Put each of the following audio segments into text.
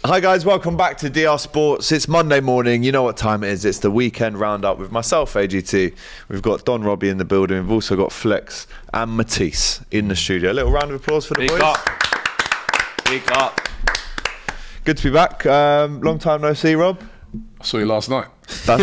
Hi guys, welcome back to DR Sports. It's Monday morning, you know what time it is. It's the weekend roundup with myself, AGT. We've got Don Robbie in the building. We've also got Flex and Matisse in the studio. A little round of applause for the boys. Big up. Good to be back. Long time no see, Rob. I saw you last night. Yeah.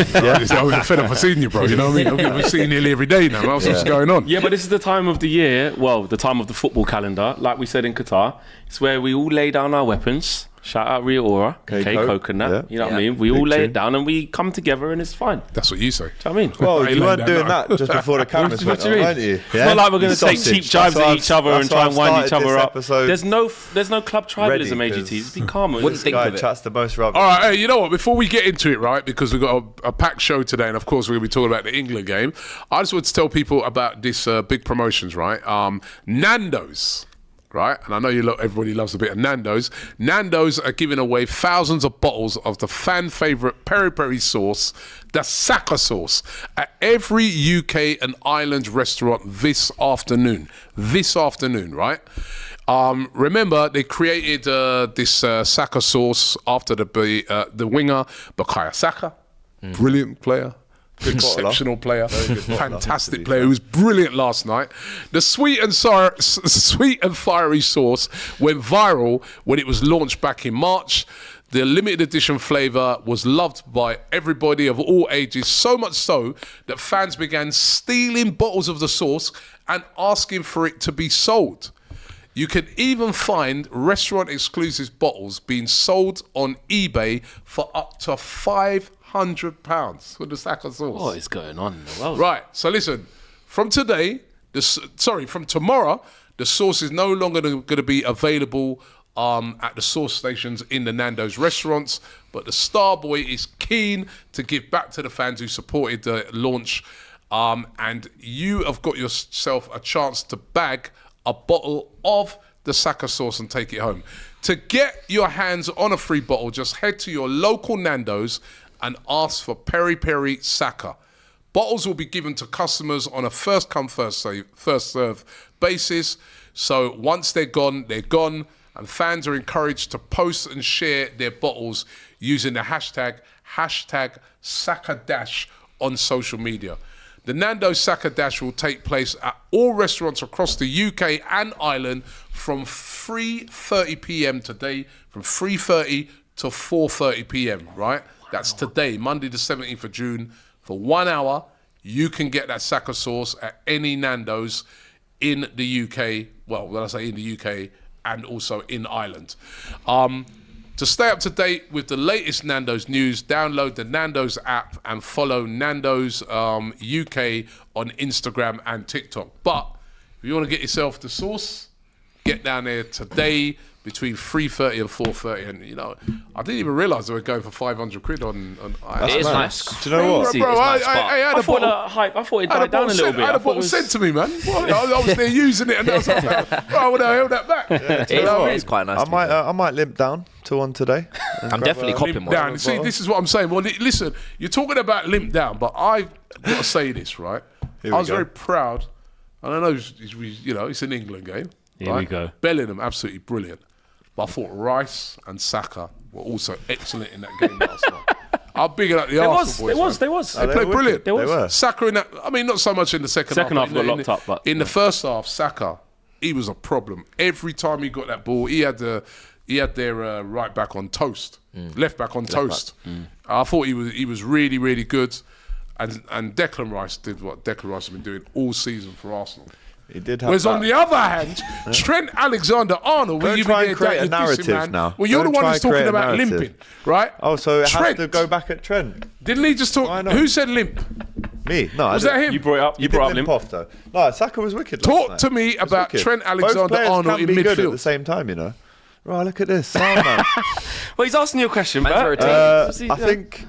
I'm fed up of seeing you, bro. You know what I mean? I'm seeing you nearly every day now. What's going on? Yeah, but this is the time of the year, well, the time of the football calendar, like we said in Qatar. It's where we all lay down our weapons. Shout out Ria Ora, Coconut. Yeah. You know what I mean? We all lay it down and we come together and it's fine. That's what you say. Do you know what I mean? Well, you weren't doing that just before the cameras went on, weren't you? It's not like we're going to take cheap jibes at each other and try and wind each other up. There's no club tribalism, AGT. Just be calm. This guy chats the most rubbish. All right, hey, you know what? Before we get into it, right, because we've got a packed show today, and of course we're going to be talking about the England game, I just want to tell people about this big promotions, right? Nando's. Right, and I know everybody loves a bit of Nando's. Nando's are giving away thousands of bottles of the fan favourite peri-peri sauce, the Saka sauce, at every UK and Ireland restaurant this afternoon. Right? Remember, they created this Saka sauce after the winger, Bukayo Saka, brilliant player. Exceptional player, fantastic player who was brilliant last night. The sweet and fiery sauce went viral when it was launched back in March. The limited edition flavour was loved by everybody of all ages, so much so that fans began stealing bottles of the sauce and asking for it to be sold. You can even find restaurant-exclusive bottles being sold on eBay for up to £500 for the Saka sauce. What is going on in the world? Right, so listen, from tomorrow, the sauce is no longer going to be available at the sauce stations in the Nando's restaurants, but the Star Boy is keen to give back to the fans who supported the launch, and you have got yourself a chance to bag a bottle of the Saka sauce and take it home. To get your hands on a free bottle, just head to your local Nando's and ask for peri-peri Saka. Bottles will be given to customers on a first come, first serve basis. So once they're gone, and fans are encouraged to post and share their bottles using the hashtag Saka Dash on social media. The Nando Saka Dash will take place at all restaurants across the UK and Ireland from 3:30 p.m. today, from 3:30 to 4:30 p.m., right? That's today, Monday the 17th of June. For 1 hour, you can get that Saka sauce at any Nando's in the UK. Well, when I say in the UK, and also in Ireland. To stay up to date with the latest Nando's news, download the Nando's app and follow Nando's UK on Instagram and TikTok. But if you want to get yourself the sauce, get down there today between 3:30 and 4:30. And, you know, I didn't even realise they were going for 500 quid on It is nice. Do you know what? Bro, I thought it died down a little bit. I had a bottle sent to me, man. I was there using it, and I was like, bro, I would have held that back. It's quite nice. I might limp down to one today. I'm definitely copping one. Down. See, this is what I'm saying. Well, listen, you're talking about limp down, but I've got to say this, right? I was very proud, and I know, it's an England game. Here we go. Bellingham, absolutely brilliant. But I thought Rice and Saka were also excellent in that game last night. I'm bigging up the Arsenal boys. They was. They played brilliant. They were. Saka in that, I mean, not so much in the second half. Second half got locked up, but in the first half, Saka, he was a problem. Every time he got that ball, he had their right back on toast, left back on toast. I thought he was really, really good. And Declan Rice did what Declan Rice has been doing all season for Arsenal. He did have Whereas on the other hand, Trent Alexander-Arnold, Don't try and create a narrative now. Well, you're the one who's talking about limping, right? Oh, so it Trent, has to go back at Trent. Didn't he just talk? Who said limp? Me? No, was that him? You brought it up. You brought limp off though. No, Saka was wicked. Talk to me about Trent Alexander-Arnold in midfield. Good at the same time, you know. Right, look at this, man. Well, he's asking you a question, I think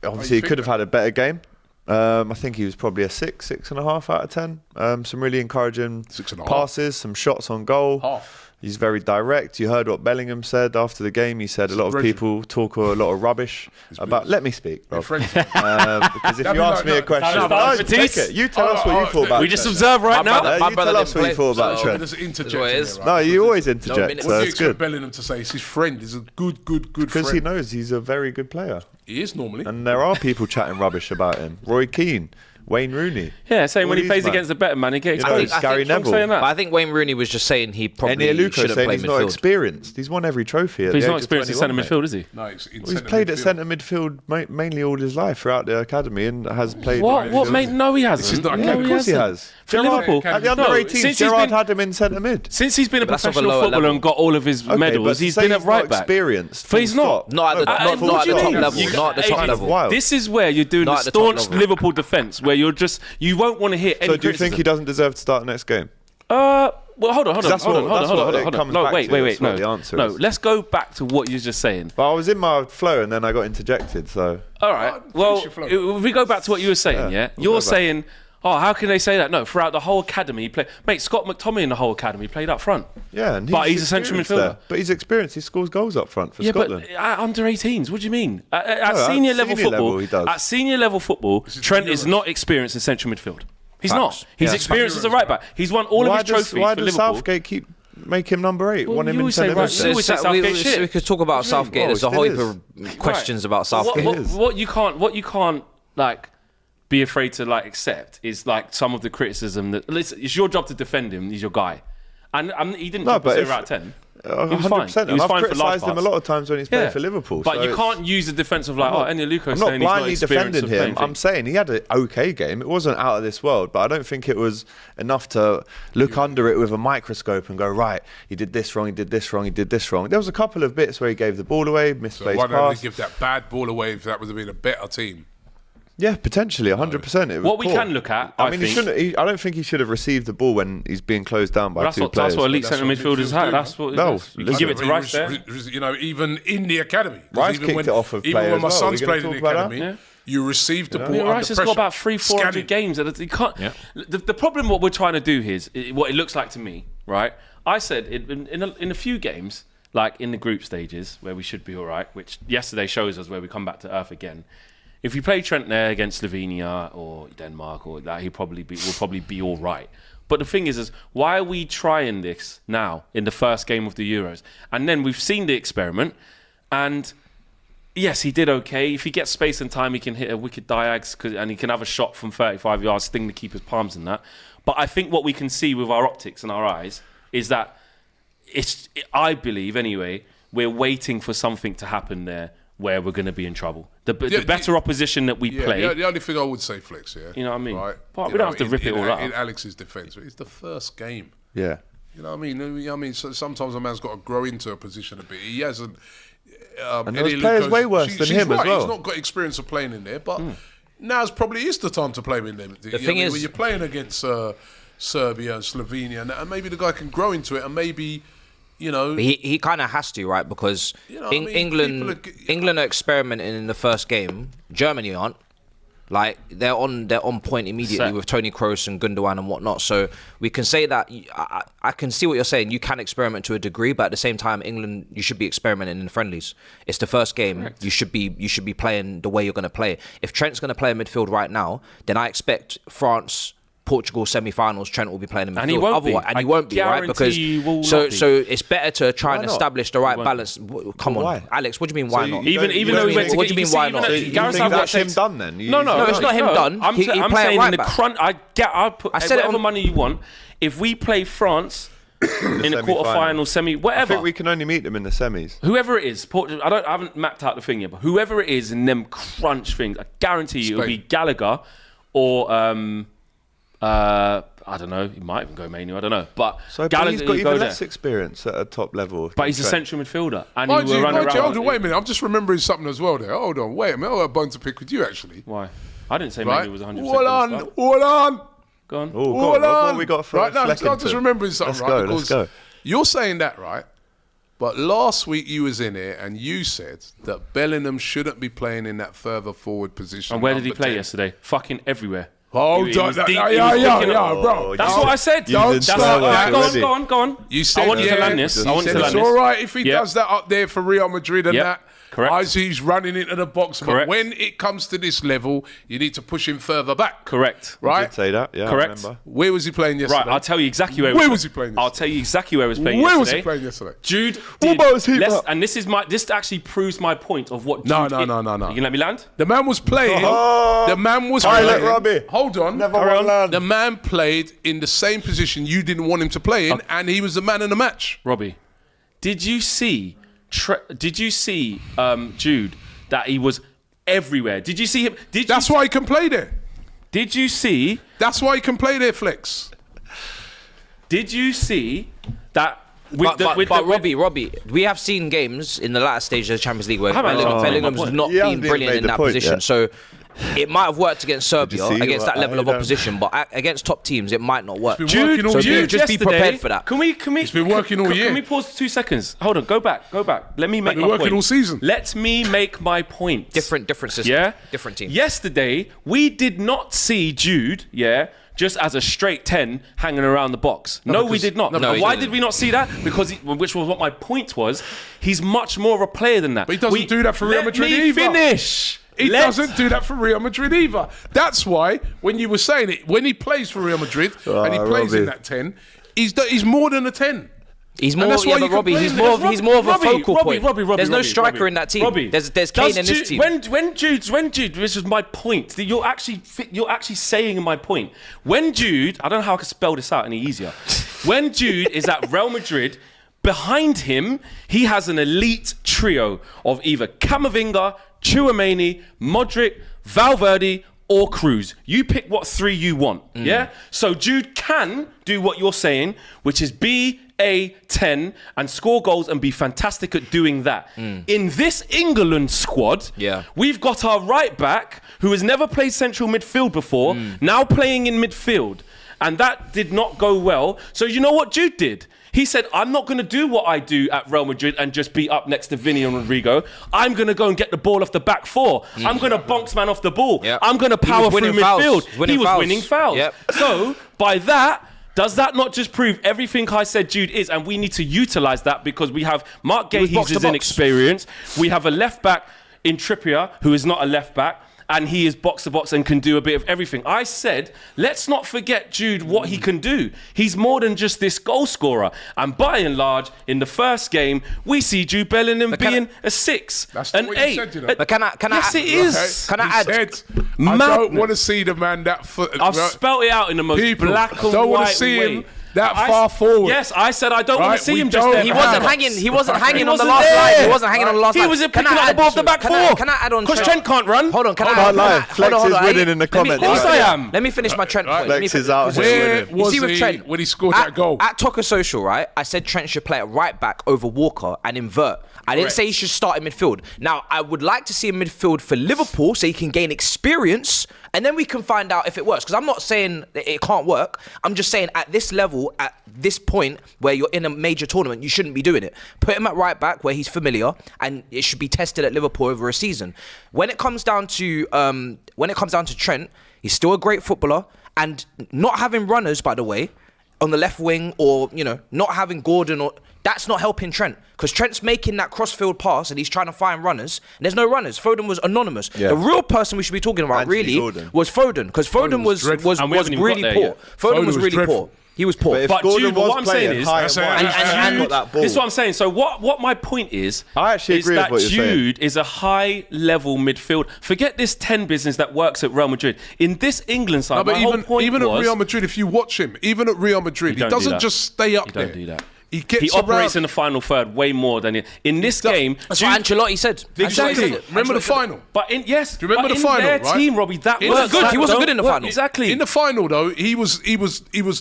obviously he could have had a better game. I think he was probably a 6.5 out of 10. Some really encouraging passes, some shots on goal. He's very direct. You heard what Bellingham said after the game. He said a lot of people talk a lot of rubbish about. Let me speak, Rob. Because if you ask me a question, take it. You tell us what you thought about. We just observe right now. You tell us what you thought about Trent. No, you always interject. So it's good. Bellingham to say he's his friend. He's a good friend. Because he knows he's a very good player. He is normally. And there are people chatting rubbish about him. Roy Keane. Wayne Rooney. Yeah, saying when he plays against the better man, he gets Gary Neville. But I think Wayne Rooney was just saying he probably shouldn't play he's not experienced. He's won every trophy. But he's not experienced in centre midfield, is he? No, he's played at centre midfield mainly all his life throughout the academy and has played. What, mate? No, he hasn't. Of course he has. For Liverpool, at the under 18s, Gerrard had him in centre mid. Since he's been a professional footballer and got all of his medals, he's been at right back. Experienced. But he's not. Not at the top level. Not at the top level. This is where you're doing the staunch Liverpool defence, where you won't want to hear any criticism. So do you think he doesn't deserve to start the next game? Well, hold on. No, wait. No, let's go back to what you're just saying. Well, I was in my flow and then I got interjected, so... All right, well, if we go back to what you were saying, you're saying, how can they say that? No, throughout the whole academy, he played... Mate, Scott McTominay in the whole academy played up front. Yeah, and but he's a central midfielder. But he's experienced. He scores goals up front for Scotland. But at under 18s, what do you mean? At senior level football, at senior level football, Trent is not experienced in central midfield. He's not. He's experienced as a right back. He's won all of his trophies for Liverpool. Why does Southgate make him number 8? Want him in centre midfield? We could talk about Southgate. There's a whole heap of questions about Southgate. What you can't like be afraid to like accept is like some of the criticism that listen. It's your job to defend him. He's your guy, and he didn't drop 0 out of 10. 100%. He was fine. I've criticised him a lot of times when he's played for Liverpool. But you can't use the defence of like, Enrico saying he's not blindly defending him. I'm saying he had an okay game. It wasn't out of this world, but I don't think it was enough to look under it with a microscope and go, right, he did this wrong, he did this wrong, he did this wrong. There was a couple of bits where he gave the ball away, misplaced pass. Why don't they give that bad ball away if that would have been a better team? Yeah, potentially, 100%. What we can look at, I don't think he should have received the ball when he's being closed down by two players. That's what elite centre midfielders have. That's what. No, you can give it to Rice there. Even in the academy, Rice kicked it off of players. Even when my sons played in the academy, you received the ball under Rice has got about 400 games. You can't. The problem, what we're trying to do here is what it looks like to me. Right? I said in a few games, like in the group stages, where we should be all right, which yesterday shows us where we come back to earth again. If you play Trent there against Slovenia or Denmark or that, will probably be all right. But the thing is why are we trying this now in the first game of the Euros? And then we've seen the experiment, and yes, he did okay. If he gets space and time, he can hit a wicked diags and he can have a shot from 35 yards, sting the keeper's palms and that. But I think what we can see with our optics and our eyes is that I believe anyway, we're waiting for something to happen there where we're going to be in trouble. The better opposition that we play... The only thing I would say, Flex, you know what I mean? Right? But we don't have to rip it all up. In Alex's defence, it's the first game. Yeah. You know what I mean? So sometimes a man's got to grow into a position a bit. He hasn't... and there's players way worse than him as well. He's not got experience of playing in there, but now's probably is the time to play in there. The thing is... when you're playing against Serbia and Slovenia, and maybe the guy can grow into it, and maybe... he kind of has to, right? Because England are experimenting in the first game. Germany aren't. Like they're on point immediately with Toni Kroos and Gundogan and whatnot. So we can say that I can see what you're saying. You can experiment to a degree, but at the same time, England, you should be experimenting in friendlies. It's the first game. Correct. You should be playing the way you're going to play. If Trent's going to play in midfield right now, then I expect France, Portugal semi-finals, Trent will be playing in midfield. And he won't be, right? Because so it's better to try and establish the right balance. Come on, why? Alex, what do you mean why not? Even though he went to what do you mean why not? So you think that's him done then? No, it's not him done. I'm saying in the crunch. I'll put whatever money you want. If we play France in a quarter-final, semi, whatever. I think we can only meet them in the semis. Whoever it is, I haven't mapped out the thing yet, but whoever it is in them crunch things, I guarantee you it'll be Gallagher or. I don't know. He might even go Manu. I don't know. But he's got even less experience at a top level. But he's a central midfielder, and he will run around. Hold on, wait a minute. I'm just remembering something as well there. Hold on, wait a minute. I've got a bone to pick with you actually. Why? I didn't say Manu was 100%. Hold on. Go on. Hold on. What we got for right now? I'm just remembering something. Let's go. You're saying that, right? But last week you was in here and you said that Bellingham shouldn't be playing in that further forward position. And where did he play yesterday? Fucking everywhere. Hold He on. was deep, he was Yeah, picking up. bro. That's what I said. Don't start that. Go on. You said, I want you to land this. I want you to it's land all this. right if he does that up there for Real Madrid and that. Correct. As he's running into the box. Correct. But when it comes to this level, you need to push him further back. Correct. Right? You did say that, yeah. Correct. I remember. Where was he playing yesterday? Right, I'll tell you exactly where. Where was he playing yesterday? I'll tell you exactly where he was playing Where yesterday. was he playing yesterday? Jude What did about his heat less, up? and this actually proves my point of what Jude No. You can let me land? The man was playing. Oh. The man was Pilot playing. Robbie. Hold on. Never won land. The man played in the same position you didn't want him to play in, and he was the man in the match. Robbie, did you see Jude, that he was everywhere? Did you see him? That's why he can play there. Did you see? That's why he can play there, Flex. Did you see that? But Robbie, we have seen games in the latter stage of the Champions League where Bellingham's not been brilliant in that position. Yet. So it might have worked against Serbia, see against what that level of I don't- opposition, but against top teams, it might not work. Jude, So year. just be prepared for that. Can we? It's been working all year. Can we pause 2 seconds? Hold on, go back. Let me make been my working point. all season. Let me make my point. Different system. Yeah? Different team. Yesterday, we did not see Jude, just as a straight 10 hanging around the box. No, we did not. no, And he why didn't. did we not see that? Because, which was what my point was, he's much more of a player than that. But he doesn't do that for Real Madrid either. Let me finish. He doesn't do that for Real Madrid either. That's why, when you were saying it, when he plays for Real Madrid and he plays in Robbie. that 10, he's more than a 10. He's more, that's why you but can Robbie, play he's him. more of a focal point. Robbie, There's no Robbie, striker Robbie. in that team. Robbie, There's does Kane in this team. When Jude, this is my point. You're actually saying my point. When Jude, I don't know how I can spell this out any easier. When Jude is at Real Madrid, behind him, he has an elite trio of either Camavinga, Tchouaméni, Modric, Valverde, or Cruz. You pick what three you want, yeah? So Jude can do what you're saying, which is be a 10 and score goals and be fantastic at doing that. In this England squad, we've got our right back who has never played central midfield before, now playing in midfield. And that did not go well. So you know what Jude did? He said, I'm not going to do what I do at Real Madrid and just be up next to Vinny and Rodrigo. I'm going to go and get the ball off the back four. I'm going to bonks man off the ball. I'm going to power through midfield. He was winning fouls. So by that, does that not just prove everything I said Jude is? And we need to utilise that because we have Mark Gay, he's his inexperience. We have a left back in Trippier, who is not a left back. And he is box to box and can do a bit of everything. I said, let's not forget Jude, what he can do. He's more than just this goal scorer. And by and large, in the first game, we see Jude Bellingham being a 6, That's an what 8. you said, you know. But can I Yes, it is. Can I He add? said, I don't want to see the man that foot. I've spelt it out in the most black and I don't want white to see way. him that far forward. Yes, I said I don't want Right, to see we him just don't there. He have wasn't to. hanging. He wasn't hanging on the wasn't last there. line. He wasn't hanging on the last line. He was Can picking I up the add ball off the back four. Can I add on? Because Trent can't run. Hold on. Can I Hold add? on, Flex is winning in the comments. Of course I am. Let me finish my Trent point. Flex is out here Where winning. was see with he Trent, when he scored that goal? At Toca Social, right? I said Trent should play at right back over Walker and invert. I didn't say he should start in midfield. Now, I would like to see a midfield for Liverpool so he can gain experience and then we can find out if it works. Because I'm not saying that it can't work. I'm just saying at this level, at this point where you're in a major tournament, you shouldn't be doing it. Put him at right back where he's familiar and it should be tested at Liverpool over a season. When it comes down to Trent, he's still a great footballer and not having runners, by the way, on the left wing or, not having Gordon that's not helping Trent because Trent's making that cross-field pass and he's trying to find runners and there's no runners. Foden was anonymous. The real person we should be talking about was Foden because Foden was really poor. Foden was really poor. He was poor. But Jude, what I'm saying is, this is what I'm saying. So what my point is, I actually agree with what you're saying. Jude is a high-level midfield. Forget this 10 business that works at Real Madrid. In this England side, my whole point even was, at Real Madrid, if you watch him, even at Real Madrid, he doesn't just stay up there. He don't do that. He operates in the final third way more than in this game. That's what Ancelotti said. Exactly. Remember the final? But do you remember the final? Their right? team, Robbie, that He works. He wasn't good in the final. Exactly. In the final, though, he was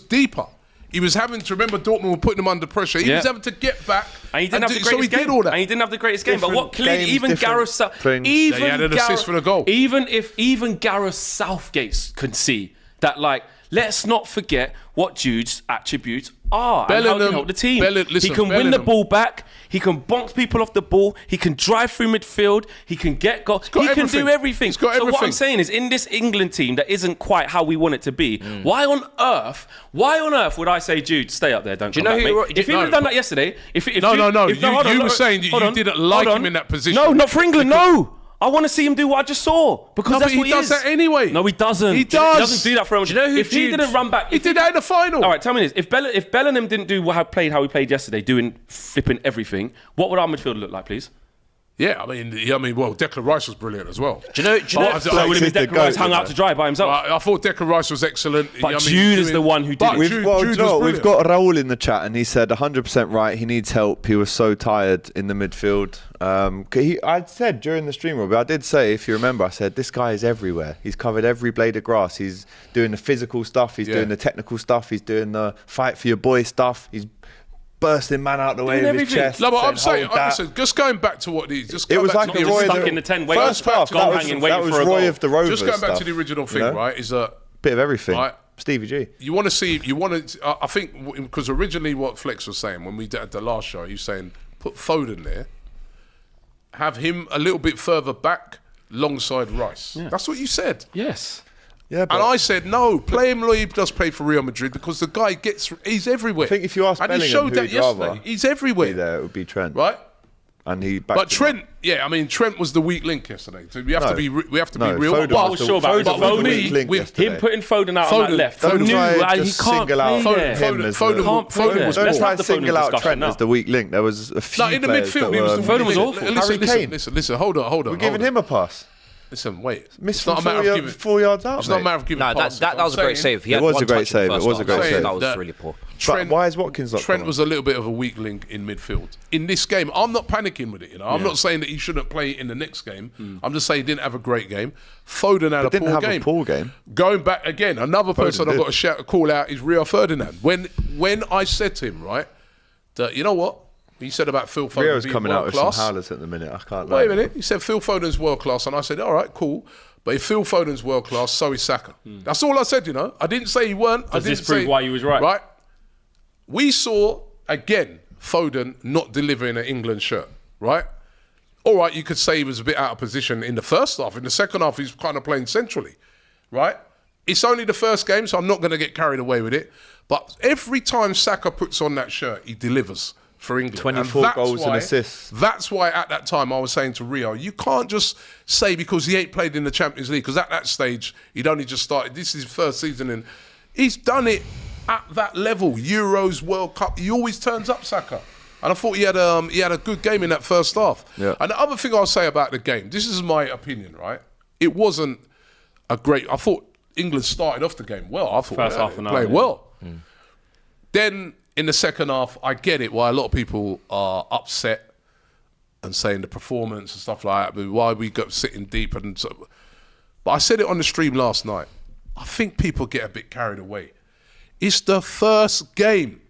deeper. He was having to remember Dortmund were putting him under pressure. He was having to get back. And he didn't have the greatest game. Did all that. And he didn't have the greatest game. But what clearly, even Gareth, he had an assist for the goal. Even Gareth Southgate can see that, let's not forget what Jude's attributes are and how he Bellingham- can help the team. listen, he can win the Bellingham- ball back. He can bonk people off the ball. He can drive through midfield. He can get goals. He can do everything. He's got So what I'm everything. saying is, in this England team that isn't quite how we want it to be, why on earth would I say, Jude, stay up there, don't come know back, who mate? If he would have done that yesterday, No. You were saying you didn't like him in that position. No, not for England, no. I want to see him do what I just saw because No, that's but what he does is. that anyway. No, he doesn't. He does. He doesn't do that for Real Madrid. Do you know who if he Jude- didn't run back, He did that in the final. All right, tell me this: if Bellingham didn't do how he played yesterday, doing flipping everything, what would our midfield look like, please? Yeah, I mean, well, Declan Rice was brilliant as well. Do you know? So would have been Declan Rice hung out to dry by himself. I thought Declan Rice was excellent. But Jude is the one who did it. Jude Well, was do you know what? brilliant. We've got Raul in the chat, and he said 100% right. He needs help. He was so tired in the midfield. I said during the stream, Robbie, I did say, if you remember, I said this guy is everywhere. He's covered every blade of grass. He's doing the physical stuff. He's doing the technical stuff. He's doing the fight for your boy stuff. He's bursting man out the way Doing with his everything. chest. No, but I'm saying, "Hold that." listen, just going back to what these, just It going was back like to a the Roy original- stuck in the 10, waiting first for a half. goal That hanging, was, waiting that was for a Roy goal. of the Rovers Just going back stuff, to the original thing, you know? right? Is that Bit of everything. Right. Stevie G. you want to see, I think, because originally what Flex was saying when we did the last show, he was saying put Foden there, have him a little bit further back, alongside Rice. Yeah. That's what you said. Yes. Yeah, And I said, no, play him like he does play for Real Madrid because the guy he's everywhere. I think if you ask and he Bellingham showed who that he'd rather yesterday. He's everywhere. be there, it would be Trent. Right? And he But Trent, Trent was the weak link yesterday. So we have to be real. Foden What I was sure about is Foden was the Foden, weak link with yesterday. him putting Foden out on that left. Don't Knew try he just can't single out play there. him as Foden the- can't play there. was Don't Let's try have the single Foden out discussion Trent now. as the weak link. There was a few No, in the players midfield, that he was the were- Foden was awful. Listen, Harry Kane. listen. Hold on. We're giving him a pass. Listen, wait. Missed It's not from a matter of giving. 4 yards out, It's not a mate. matter of giving No, passes. that was a great save. He It had was one a great touch in the save. It first was a half. great save. That was That- really poor. But why is Watkins not Trent coming was a little bit of a weak link in midfield. In this game, I'm not panicking with it. I'm not saying that he shouldn't play in the next game. I'm just saying he didn't have a great game. Foden had a didn't poor have game. a poor game. Going back again, another person I've did. got to call out is Rio Ferdinand. When I said to him, right, that you know what he said about Phil Foden Rio's being coming out with some world-class. howlers at the minute. I can't lie. Wait a minute. He said Phil Foden's world class, and I said, all right, cool. But if Phil Foden's world class, so is Saka. That's all I said. I didn't say he weren't. I Does didn't this prove say why you was right? Right. We saw again Foden not delivering an England shirt. Right. All right, you could say he was a bit out of position in the first half. In the second half, he's kind of playing centrally. Right. It's only the first game, so I'm not going to get carried away with it. But every time Saka puts on that shirt, he delivers for England. 24 that's goals and assists. That's why at that time I was saying to Rio, you can't just say because he ain't played in the Champions League, because at that stage he'd only just started. This is his first season and he's done it at that level. Euros, World Cup, he always turns up, Saka. And I thought he had a good game in that first half. Yeah. And the other thing I'll say about the game, this is my opinion, right? It wasn't a great. I thought England started off the game well. I thought First they half an hour, played yeah. well. Then in the second half, I get it why a lot of people are upset and saying the performance and stuff like that, but why we got sitting deep and so. But I said it on the stream last night. I think people get a bit carried away. It's the first game.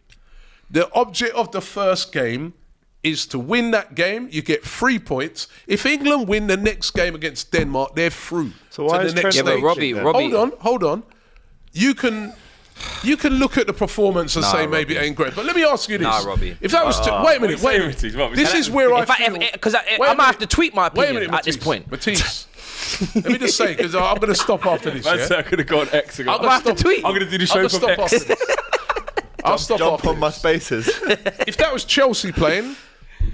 The object of the first game is to win that game. You get 3 points. If England win the next game against Denmark, they're through. So why to is the next Trent stage. Robbie, Hold on. You can look at the performance and say maybe it ain't great. But let me ask you this. Nah, Robbie. If that was wait a minute. This is where I feel. Because I Wait a might have to minute. tweet my Wait a opinion minute, at this point. Matisse. Let me just say, because I'm going to stop after this. Man Yeah? said I could have gone X ago. I'm gonna stop- tweet. I'm going to do the I'm show gonna from stop X. after this. I'll stop Jump after on my this. spaces. If that was Chelsea playing,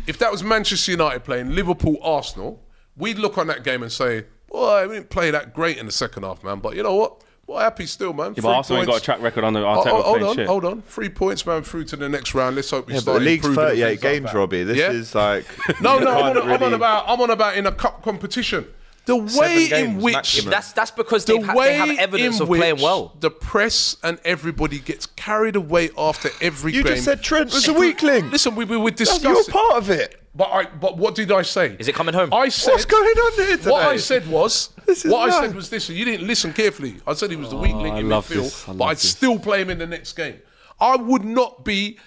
if that was Manchester United playing, Liverpool, Arsenal, we'd look on that game and say, boy, we didn't play that great in the second half, man. But you know what? We're happy still, man. Yeah, but Arsenal ain't got a track record on the Arteta playing shit. Hold on. 3 points, man, through to the next round. Let's hope we Yeah, but start the league's improving 38 things like games, that. Robbie. This Yeah? is like... No, you can't I'm really- on about in a cup competition. The way in games which maximum. That's because the they way have evidence in of playing which well. the press and everybody gets carried away after every You game. just said Trent was a weakling. Listen, we were That's discussing. your part of it. But what did I say? Is it coming home? I said, What's going on here today? What I said was, This is I mad. said was this. You didn't listen carefully. I said he was the weak link I in love this. I midfield, love but I'd this. still play him in the next game. I would not be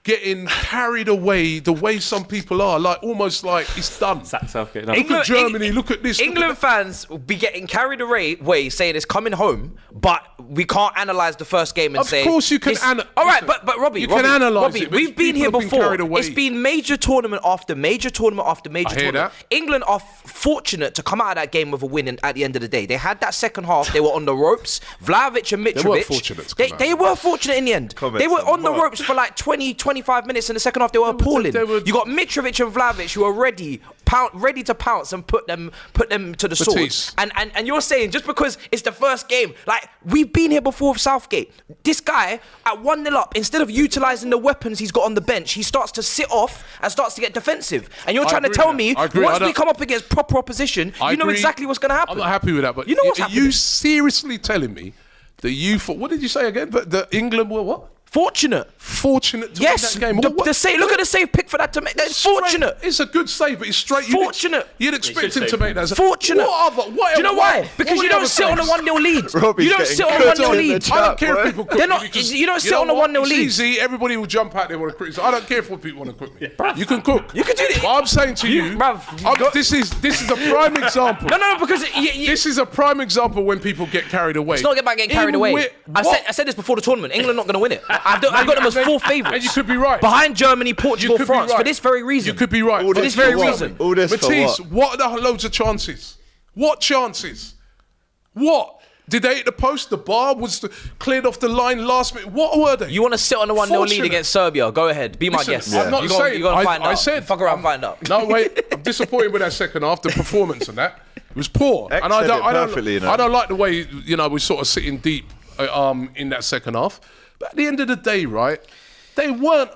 getting carried away the way some people are, like almost like it's done. Southgate. Look at Germany, look at this. England fans will be getting carried away saying it's coming home, but we can't analyse the first game and say... Of course you can all right, but Robbie, can analyse it, but we've been here people have been before. carried away. It's been major tournament after major tournament after major I hear tournament. that. England are fortunate to come out of that game with a win at the end of the day. They had that second half. They were on the ropes. Vlahovic and Mitrovic... They weren't fortunate to come out. They were fortunate in the end. They were on the ropes for like 20, 25 minutes in the second half. They were appalling. You got Mitrovic and Vlahovic who are ready to pounce and put them to the sword. And you're saying just because it's the first game, like we've been here before with Southgate. This guy at 1-0 up, instead of utilising the weapons he's got on the bench, he starts to sit off and starts to get defensive. And you're trying to tell me once we come up against proper opposition, you know exactly what's going to happen. I'm not happy with that, but you know what's happening. Are you seriously telling me that what did you say again? But the England were what? Fortunate to win that game. Look at the save pick for that to make. That's fortunate. It's a good save, but it's straight. Fortunate. You'd expect him to make that. Fortunate. What Do you know why? Because you don't sit on a 1-0 lead. Robbie's You don't sit on a getting 1-0 cooked in the lead. chat, I don't care bro. if people cook They're me not- because you don't sit know on a what? 1-0 It's lead. easy. Everybody will jump out there want to criticize. I don't care if what people want to cook me. You can cook. You can do it. But I'm saying to you, this is a prime example. No, because This is a prime example when people get carried away. it's not about getting carried away. I said this before the tournament. England not going to win it. I got them as fourth favourites. And you could be right. Behind Germany, Portugal, could be France. right. For this very reason. You could be right. All For this very for what? reason. All this Matisse, for what? what are the loads of chances? What chances? What? Did they hit the post? The bar was cleared off the line last minute. What were they? You want to sit on a 1-0 lead Fortunate. against Serbia? Go ahead. Be my Listen, guest. I'm not You're saying. going to find out. I said. Fuck around, find out. No, wait. I'm disappointed with that second half. The performance and that it was poor. X And said it perfectly, you know. I don't like the way we're sort of sitting deep in that second half. But at the end of the day, right? They weren't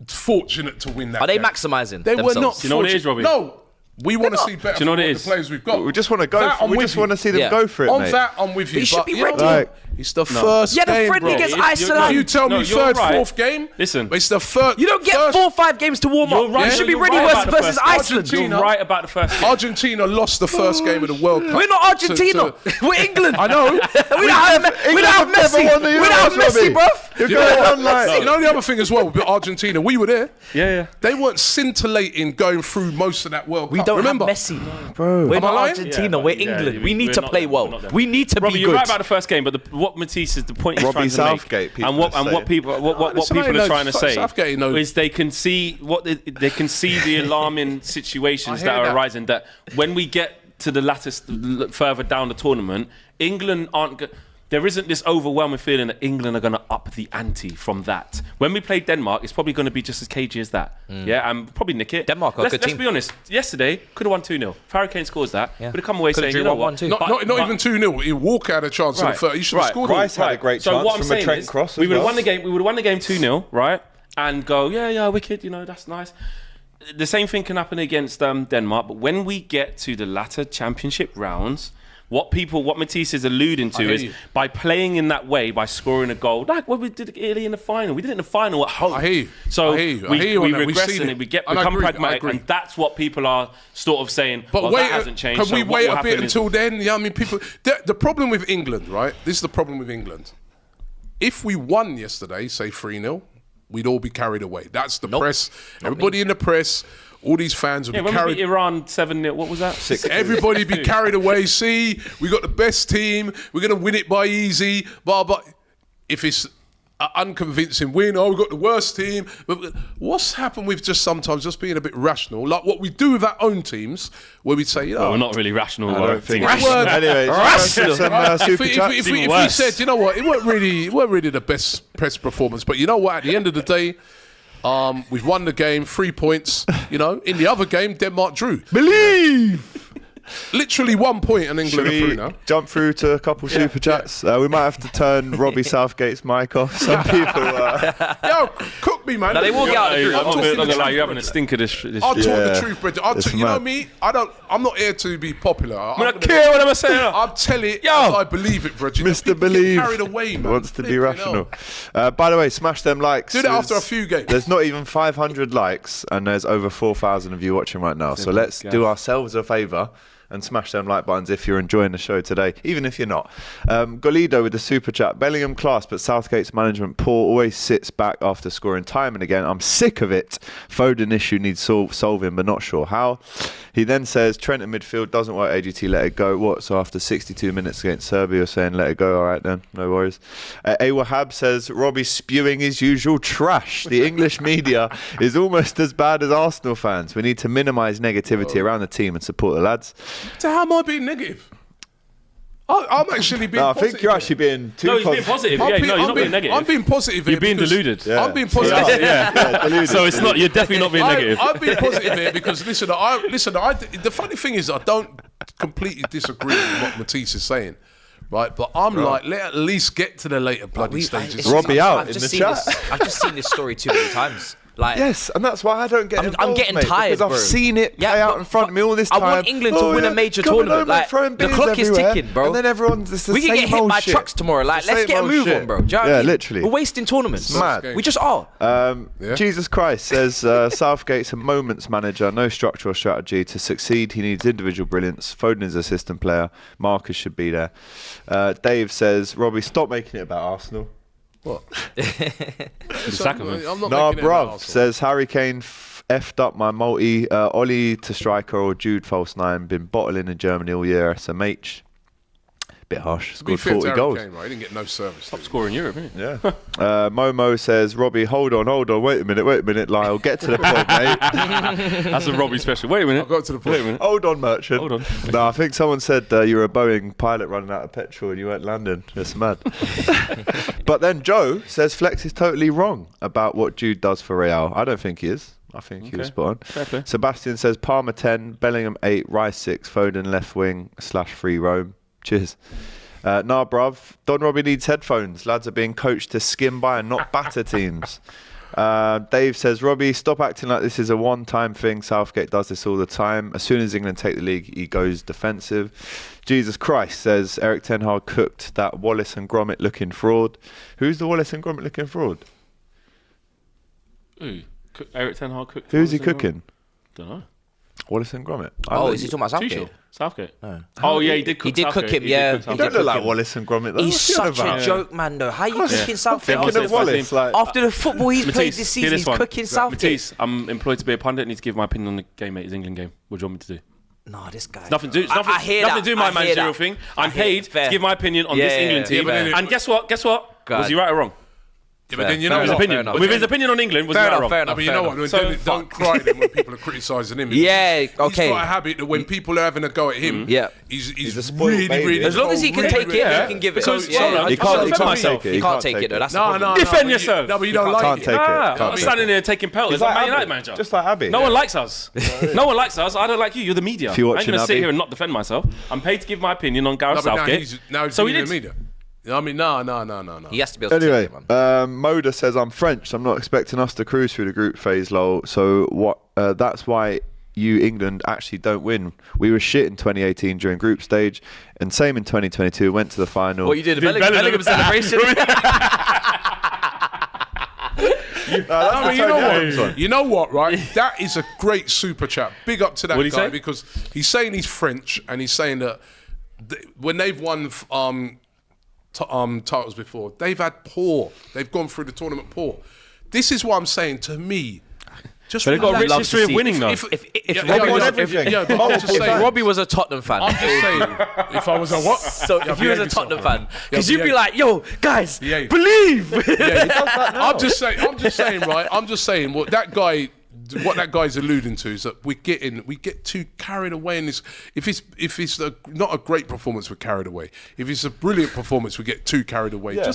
fortunate to win that. Are they game. maximising They were not. themselves? You know what it is, Robbie? No. We want to see better. Do you know what it from is? the players we've got. We just want to go. We just want to see them go for it, On mate. that, I'm with you. He should but be you know ready. what? It's the first Yeah, the game, friendly bro. against You're Iceland. If you tell me you're third, right. fourth game, Listen. it's the first. You don't get 4 or 5 games to warm up. You're right. You should be You're ready right about the versus first- Iceland. Argentina. You're right about the first game. Argentina lost the first game of the World Cup. We're not Argentina. We're England. I know. We don't have Messi. We don't have Messi, Robbie. bruv. You're going on like. You know the other thing as well with Argentina, we were there. Yeah. They weren't scintillating going through most of that World Cup. We don't Remember? have Messi, bro. We're Am I not lying? Argentina. Yeah, We're but- yeah, England. yeah, We need we're to not play them, well. we're not them. We need to Robbie, be you're good. right about the first game, but what Matisse is the point he's Robbie trying to Southgate, make, people and what are saying. people listen, I are know trying to say Southgate knows. is they can see they can see the alarming situations I that hear are that. arising. That when we get to the latter further down the tournament, England aren't. There isn't this overwhelming feeling that England are going to up the ante from that. When we play Denmark, it's probably going to be just as cagey as that. Yeah, and probably nick it. Denmark are a let's, good let's team. be honest. Yesterday, could have won 2-0. Harry Kane scores that. Yeah. Would have come away Could have saying, drew you know 1-1 what? too. Not even 2-0. He Walker had a chance in the Right. third. He should have Right. scored. Rice had a great So chance what I'm from a saying Trent is, cross. we as would have well. won the game. We would have won the game 2-0, right? And go, yeah, wicked. You know, that's nice. The same thing can happen against Denmark. But when we get to the latter championship rounds, what Matisse is alluding to hear is you. by playing in that way, by scoring a goal, like what we did early in the final. We did it in the final at home. I hear you. So I hear you. I we hear you on that. We've regress seen in it. it. We And I become agree. I pragmatic, agree. and that's what people are sort of saying. But well, wait, that hasn't changed. can we so what wait will a bit happen is- until then? Yeah, I mean, people. The problem with England, right? This is the problem with England. If we won yesterday, say 3-0, we'd all be carried away. That's the press. Everybody in the press, all these fans would Yeah, be when we carried. beat Iran 7-0, what was that? 6-2. Everybody be carried away. See, we got the best team. We're going to win it by easy. But if it's an unconvincing win, we've got the worst team. But what's happened with just sometimes just being a bit rational, like what we do with our own teams, where we'd say, Well, we're not really rational. I don't think. Rational. Anyway, Rational. some super chats. If we said, you know what, it weren't really the best press performance, but you know what, at the end of the day, we've won the game, 3 points. You know, in the other game, Denmark drew. Believe. Literally 1 point, and Should England are through we now. jump through to a couple super chats? We might have to turn Robbie Southgate's mic off. Some people. Yo, cook me, man. No, they will get out of the I'm group. not gonna lie, truth, you're having a Bridget. stinker this I'll talk the Yeah. truth, Bridget. It's You know mad. me. I'm not here to be popular. I don't care what I'm saying. I'll tell it Yo. as I believe it, Bridget. Mr. People get Believe carried away, man. wants to be Flipping rational. hell. By the way, smash them likes. Do that after a few games. There's not even 500 likes, and there's over 4,000 of you watching right now. So let's do ourselves a favour and smash them like buttons if you're enjoying the show today, even if you're not. Golido with the super chat. Bellingham class, but Southgate's management poor, always sits back after scoring time and again. I'm sick of it. Foden issue needs solving, but not sure how. He then says Trent in midfield doesn't work. AGT, let it go. What? So after 62 minutes against Serbia, you're saying let it go? All right then, no worries. A Wahab says Robbie spewing his usual trash. The English media is almost as bad as Arsenal fans. We need to minimise negativity around the team and support the lads. So how am I being negative? I'm actually being positive. I think you're actually being too No, he's being positive. You're not being negative. I'm being positive here. You're being deluded. Yeah. I'm being positive. deluded. So it's not. You're definitely not being negative. I'm being positive here because the funny thing is I don't completely disagree with what Matisse is saying. Right, but I'm like, let at least get to the later bloody stages. Robbie out in the chat. I've just seen this story too many times. Like, yes, and that's why I don't get involved, I'm getting tired, because I've seen it play out in front of me all this time. I want England to win a major tournament. Like, the clock is ticking, bro. And then everyone's the we same can get hit by shit. trucks tomorrow. Like, let's get a move on, bro. Do you know what I mean? Literally. We're wasting tournaments. It's mad. We just are. Jesus Christ says Southgate's a moments manager, no structural strategy. To succeed, he needs individual brilliance. Foden is assistant player. Marcus should be there. Dave says, Robbie, stop making it about Arsenal. What? Saka, I'm not Nah, making it about bruv, Arsenal. says Harry Kane effed up my multi. Ollie to striker or Jude false 9. Been bottling in Germany all year. SMH. Bit harsh. Scored 40 goals. Kane, right? He didn't get no service. Top scorer in Europe, isn't he? Yeah. Momo says, Robbie, hold on. Wait a minute, Lyle. Get to the point, mate. That's a Robbie special. Wait a minute. I'll go to the point. Wait a minute. Hold on, merchant. Hold on. No, I think someone said you're a Boeing pilot running out of petrol and you weren't landing. It's mad. But then Joe says Flex is totally wrong about what Jude does for Real. I don't think he is. I think he was spot on. Fair play. Sebastian says Palmer 10, Bellingham 8, Rice 6, Foden left wing / free roam. Cheers. Nah, bruv. Don Robbie needs headphones. Lads are being coached to skim by and not batter teams. Dave says, Robbie, stop acting like this is a one-time thing. Southgate does this all the time. As soon as England take the league, he goes defensive. Jesus Christ says, Eric Ten Hag cooked that Wallace and Gromit looking fraud. Who's the Wallace and Gromit looking fraud? Ooh, Eric Ten Hag cooked. Who's he cooking? Don't know. Wallace and Gromit. Is he talking about Southgate? Southgate. No. Oh yeah, he did cook. He did Southgate. cook him. He Yeah. did cook You don't Southgate. look like Wallace and Gromit, though. He's What's he on such about? a joke, man. Though, how you cooking Southgate? Thinking of Wallace, like, After the football he's played Matisse, this hear season, this he's one. cooking Southgate. Matisse, I'm employed to be a pundit. I need to give my opinion on the game, mate. His England game. What do you want me to do? Nah, this guy. Nothing to do. I hear nothing to do with my I hear managerial that. thing. I I'm hear paid it. Fair. to give my opinion on this Yeah, England yeah, team. yeah. And guess what? God. Was he right or wrong? Yeah, but then you know Fair His enough, what? opinion. fair enough. With his opinion on England, was he right or wrong? Fair No, enough. but you know what? So Don't cry then when people are criticising him. Yeah, He's okay. got a habit that when people are having a go at him, Yeah. he's a spoiled really, baby. really. As long as he can take it, Yeah. he can give it. Because- Yeah, hold on, yeah. he can't defend myself. He can't take it though. That's the No, problem. Defend but you- yourself. No, but you don't like Can't it. take it. I'm Can't standing take there taking pelters. He's I'm like Man Abby. United manager. Just like Abby. No one likes us. No one likes us. I don't like you. You're the media. If you're I ain't watching going to sit Abby. here and not defend myself. I'm paid to give my opinion on Gareth No, but Southgate. now he's So he in did. the media. I mean, no. He has to be able to Anyway, take it, man. Moda says I'm French. I'm not expecting us to cruise through the group phase, lol. So what? That's why you England actually don't win. We were shit in 2018 during group stage, and same in 2022. Went to the final. What you did? Bellingham. Bellingham celebration. I mean, you know what, right? That is a great super chat. Big up to that What'd he guy say? because he's saying he's French and he's saying that when they've won titles before, they've gone through the tournament poor. This is what I'm saying to me. Just But they've got a rich love history to of see- winning, though. If Yeah, Robbie yeah, was yeah, everything. yeah, but I'm just if saying. Robbie was a Tottenham fan, I'm just saying. If I was a what? so if you was a Tottenham fan, because Yeah, you'd be yeah. like, "Yo, guys, Yeah. believe." I'm just saying, right? I'm just saying what that guy's alluding to is that we get too carried away in this. If it's not a great performance, we're carried away. If it's a brilliant performance, we get too carried away. Yeah.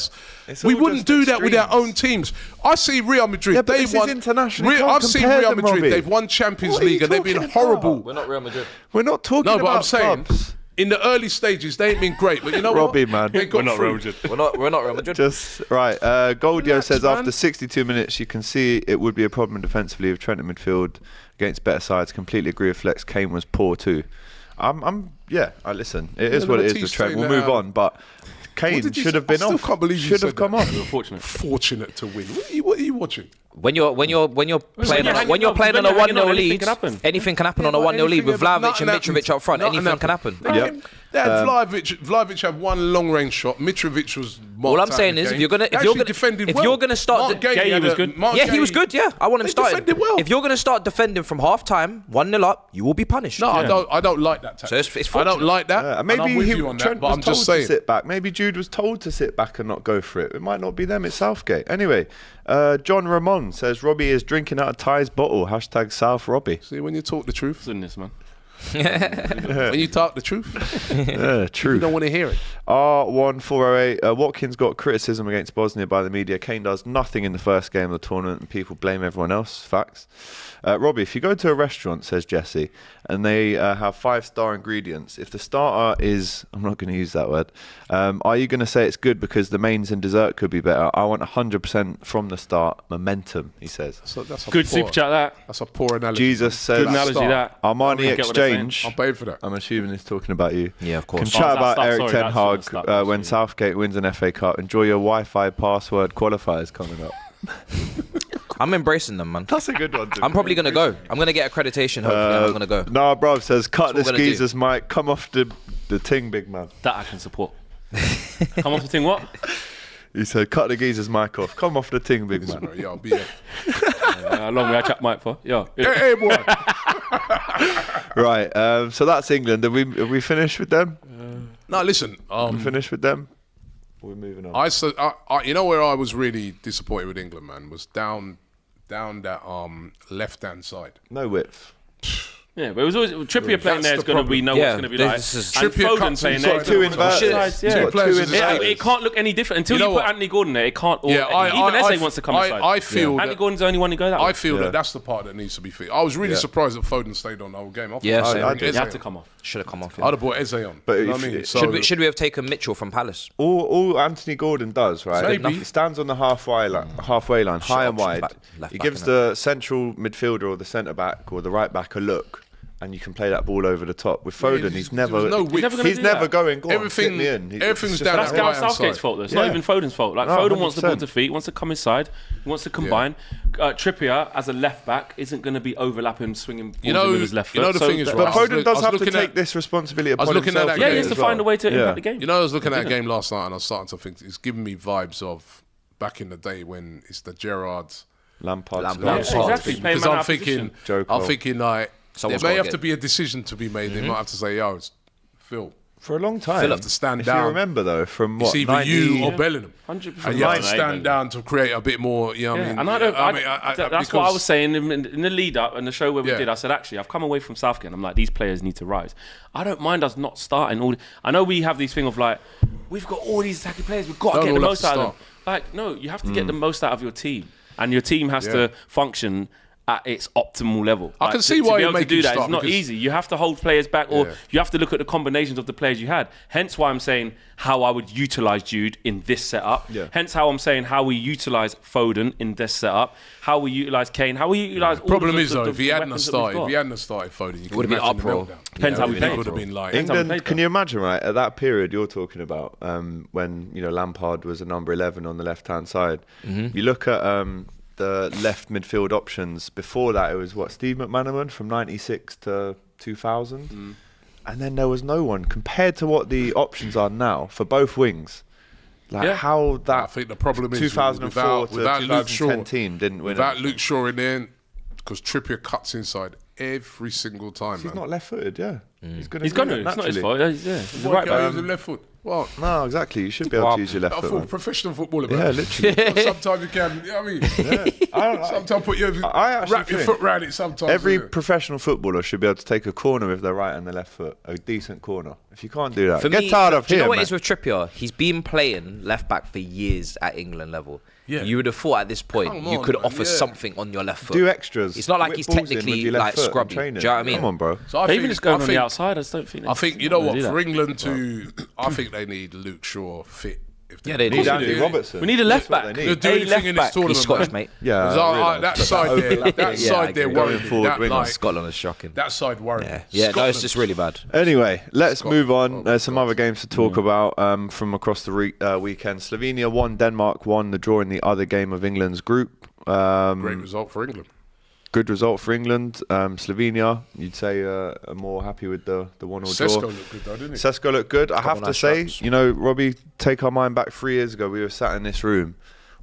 We all wouldn't just do that with our extremes. own teams. I see Real Madrid. Yeah, but they this is won international. You can't I've seen compare Real them, Madrid. Robbie. They've won Champions What are you League and they've been talking horrible. about? We're not Real Madrid. We're not talking No, about but I'm saying clubs. in the early stages they ain't been great. But you know Robbie, what? man. They got We're not through. Real Madrid. We're not Real Madrid. Just right. Goldio Relax, says man. after 62 minutes, you can see it would be a problem defensively with Trent in midfield against better sides. Completely agree with Flex. Kane was poor too. I listen. It is Yeah, what it is Matisse with Trent. saying We'll that, move on. But Kane did you should say? have been I still off. can't believe you should have said come that. off. Fortunate. Fortunate to win. What are you watching? When you're playing on a 1-0 lead, anything can happen on a 1-0 lead with Vlahovic and Mitrovic up front. Anything can happen. Vlahovic had one long range shot. Mitrovic was. All I'm saying is, if you're gonna start, he was good. He was good. Yeah, I want him starting. Well. If you're gonna start defending from half time, 1-0 up, you will be punished. No, I don't like that tactic. So it's I don't like that. Maybe I'm with you on Trent that, but was I'm told just saying. to sit back. Maybe Jude was told to sit back and not go for it. It might not be them. It's Southgate. Anyway, John Ramon says Robbie is drinking out of Ty's bottle. # South Robbie. See, when you talk the truth, in this, man. when you talk the truth, True. you don't want to hear it. R1408. Watkins got criticism against Bosnia by the media. Kane does nothing in the first game of the tournament and people blame everyone else. Facts. Robbie, if you go to a restaurant, says Jesse, and they have 5-star ingredients, if the starter is, I'm not going to use that word, are you going to say it's good because the mains and dessert could be better? I want 100% from the start momentum, he says. So that's Good super chat, that. That's a poor analogy. Jesus says, Good analogy, that. Armani Exchange. I'm paid for that. I'm assuming he's talking about you. Yeah, of course. Can chat about sorry, Eric Ten Hag that's when Southgate wins an FA Cup. Enjoy your Wi-Fi password qualifiers coming up. I'm embracing them, man. That's a good one. I'm probably gonna go. I'm gonna get accreditation. Hopefully, I'm gonna go. Nah, bro says cut That's the what we're gonna skeezers, Mike. Come off the ting, big man. That I can support. Come off the thing, what? He said cut the geezer's mic off. Come off the ting, big man. Yo, BF. How long we I chat Mike for? Yo. Hey, boy. Right. So that's England. Have we finished with them? No, listen. We finished with them. We're moving on. You know where I was really disappointed with England, man, was down that left-hand side. No width. Yeah, but it was always Trippier playing there is going to be what's going to be like. And Trippier Foden playing there. Two inverted. Yeah. Two players It can't look any different until you put Anthony Gordon there. It can't. Even Eze wants to come inside. I feel Anthony Gordon's the only one to go that way. I feel that that's the part that needs to be fixed. I was really surprised that Foden stayed on the whole game. Yeah, I did. He had to come off. Should have come off. I'd have brought Eze on. But you know what I mean? Should we have taken Mitchell from Palace? All Anthony Gordon does, right? Maybe. He stands on the halfway line, high and wide. He gives the central midfielder or the centre back or the right back a look. And you can play that ball over the top. With Foden, he's never going. Go everything, on, fit me in. Everything's down That's that right Southgate's fault, though. It's not even Foden's fault. Like Foden wants the ball to feet, wants to come inside, he wants to combine. Trippier as a left back isn't going to be overlapping, swinging balls with his left foot. You know the thing is, but Foden does have to take this responsibility upon himself. Yeah, he has to find a way to impact the game. You know, I was looking at that game last night, and I was starting to think it's giving me vibes of back in the day when it's the Gerrards, Lampard. Exactly. Because I'm thinking like. Someone's there may gotta have to be a decision to be made. They might have to say, "Yo, it's Phil." For a long time. Phil have to stand if down. You remember though, from what? It's either you or Bellingham. 100%. And you have to stand down to create a bit more. You know what I mean? And that's what I was saying in the lead up and the show where we did. I said, actually, I've come away from Southgate. And I'm like, these players need to rise. I don't mind us not starting all. I know we have these thing of like, we've got all these attacking players. We've got to get the most out of them. Like, no, you have to get the most out of your team, and your team has to function at its optimal level. I can see why you make to do that. start It's not easy. You have to hold players back, or you have to look at the combinations of the players you had. Hence why I'm saying how I would utilise Jude in this setup. Hence how I'm saying how we utilise Foden in this setup. How we utilise Kane. How we utilise. The problem is though, if he hadn't started Foden, you would have been uproar. Depends how we play. Would have been like England. Can you imagine, right, at that period you're talking about, when Lampard was a number 11 on the left-hand side. You look at the left midfield options. Before that, it was Steve McManaman from 96 to 2000. And then there was no one compared to what the options are now for both wings. How that, I think the problem is 2004 to without 2010 team didn't win. Without Luke Shaw in there, because Trippier cuts inside every single time. He's not left-footed, He's going to. It's not his fault. He's right back. He's left foot. What? No, you should be able to use your left foot. Professional footballer, man. Yeah, literally. Sometimes you can, you know what I mean? Sometimes put wrap your foot around it sometimes. Every professional footballer should be able to take a corner with their right and their left foot, a decent corner. If you can't do that, get tired of him. You know what it is with Trippier? He's been playing left back for years at England level. Yeah. You would have thought at this point you could offer something on your left foot. Do extras. It's not like he's technically like scrubby. Do you know what I mean? Come on, bro. So even just going on the outside, I just don't think. I think you know what, for England to, I think they need Luke Shaw fit. They need Andy Robertson. We need a left back. They'll do anything in this tournament. He's Scottish, mate. Yeah, that side there worried me. Scotland is shocking. That side worried me. Yeah, no, it's just really bad. Anyway, let's move on. There's some other games to talk about from across the weekend. Slovenia won, Denmark won. The draw in the other game of England's group Great result for England. Good result for England. Slovenia, you'd say are more happy with the 1-0 draw. Sesko looked good though, didn't he? Sesko looked good. I have to say, Robbie, take our mind back 3 years ago. We were sat in this room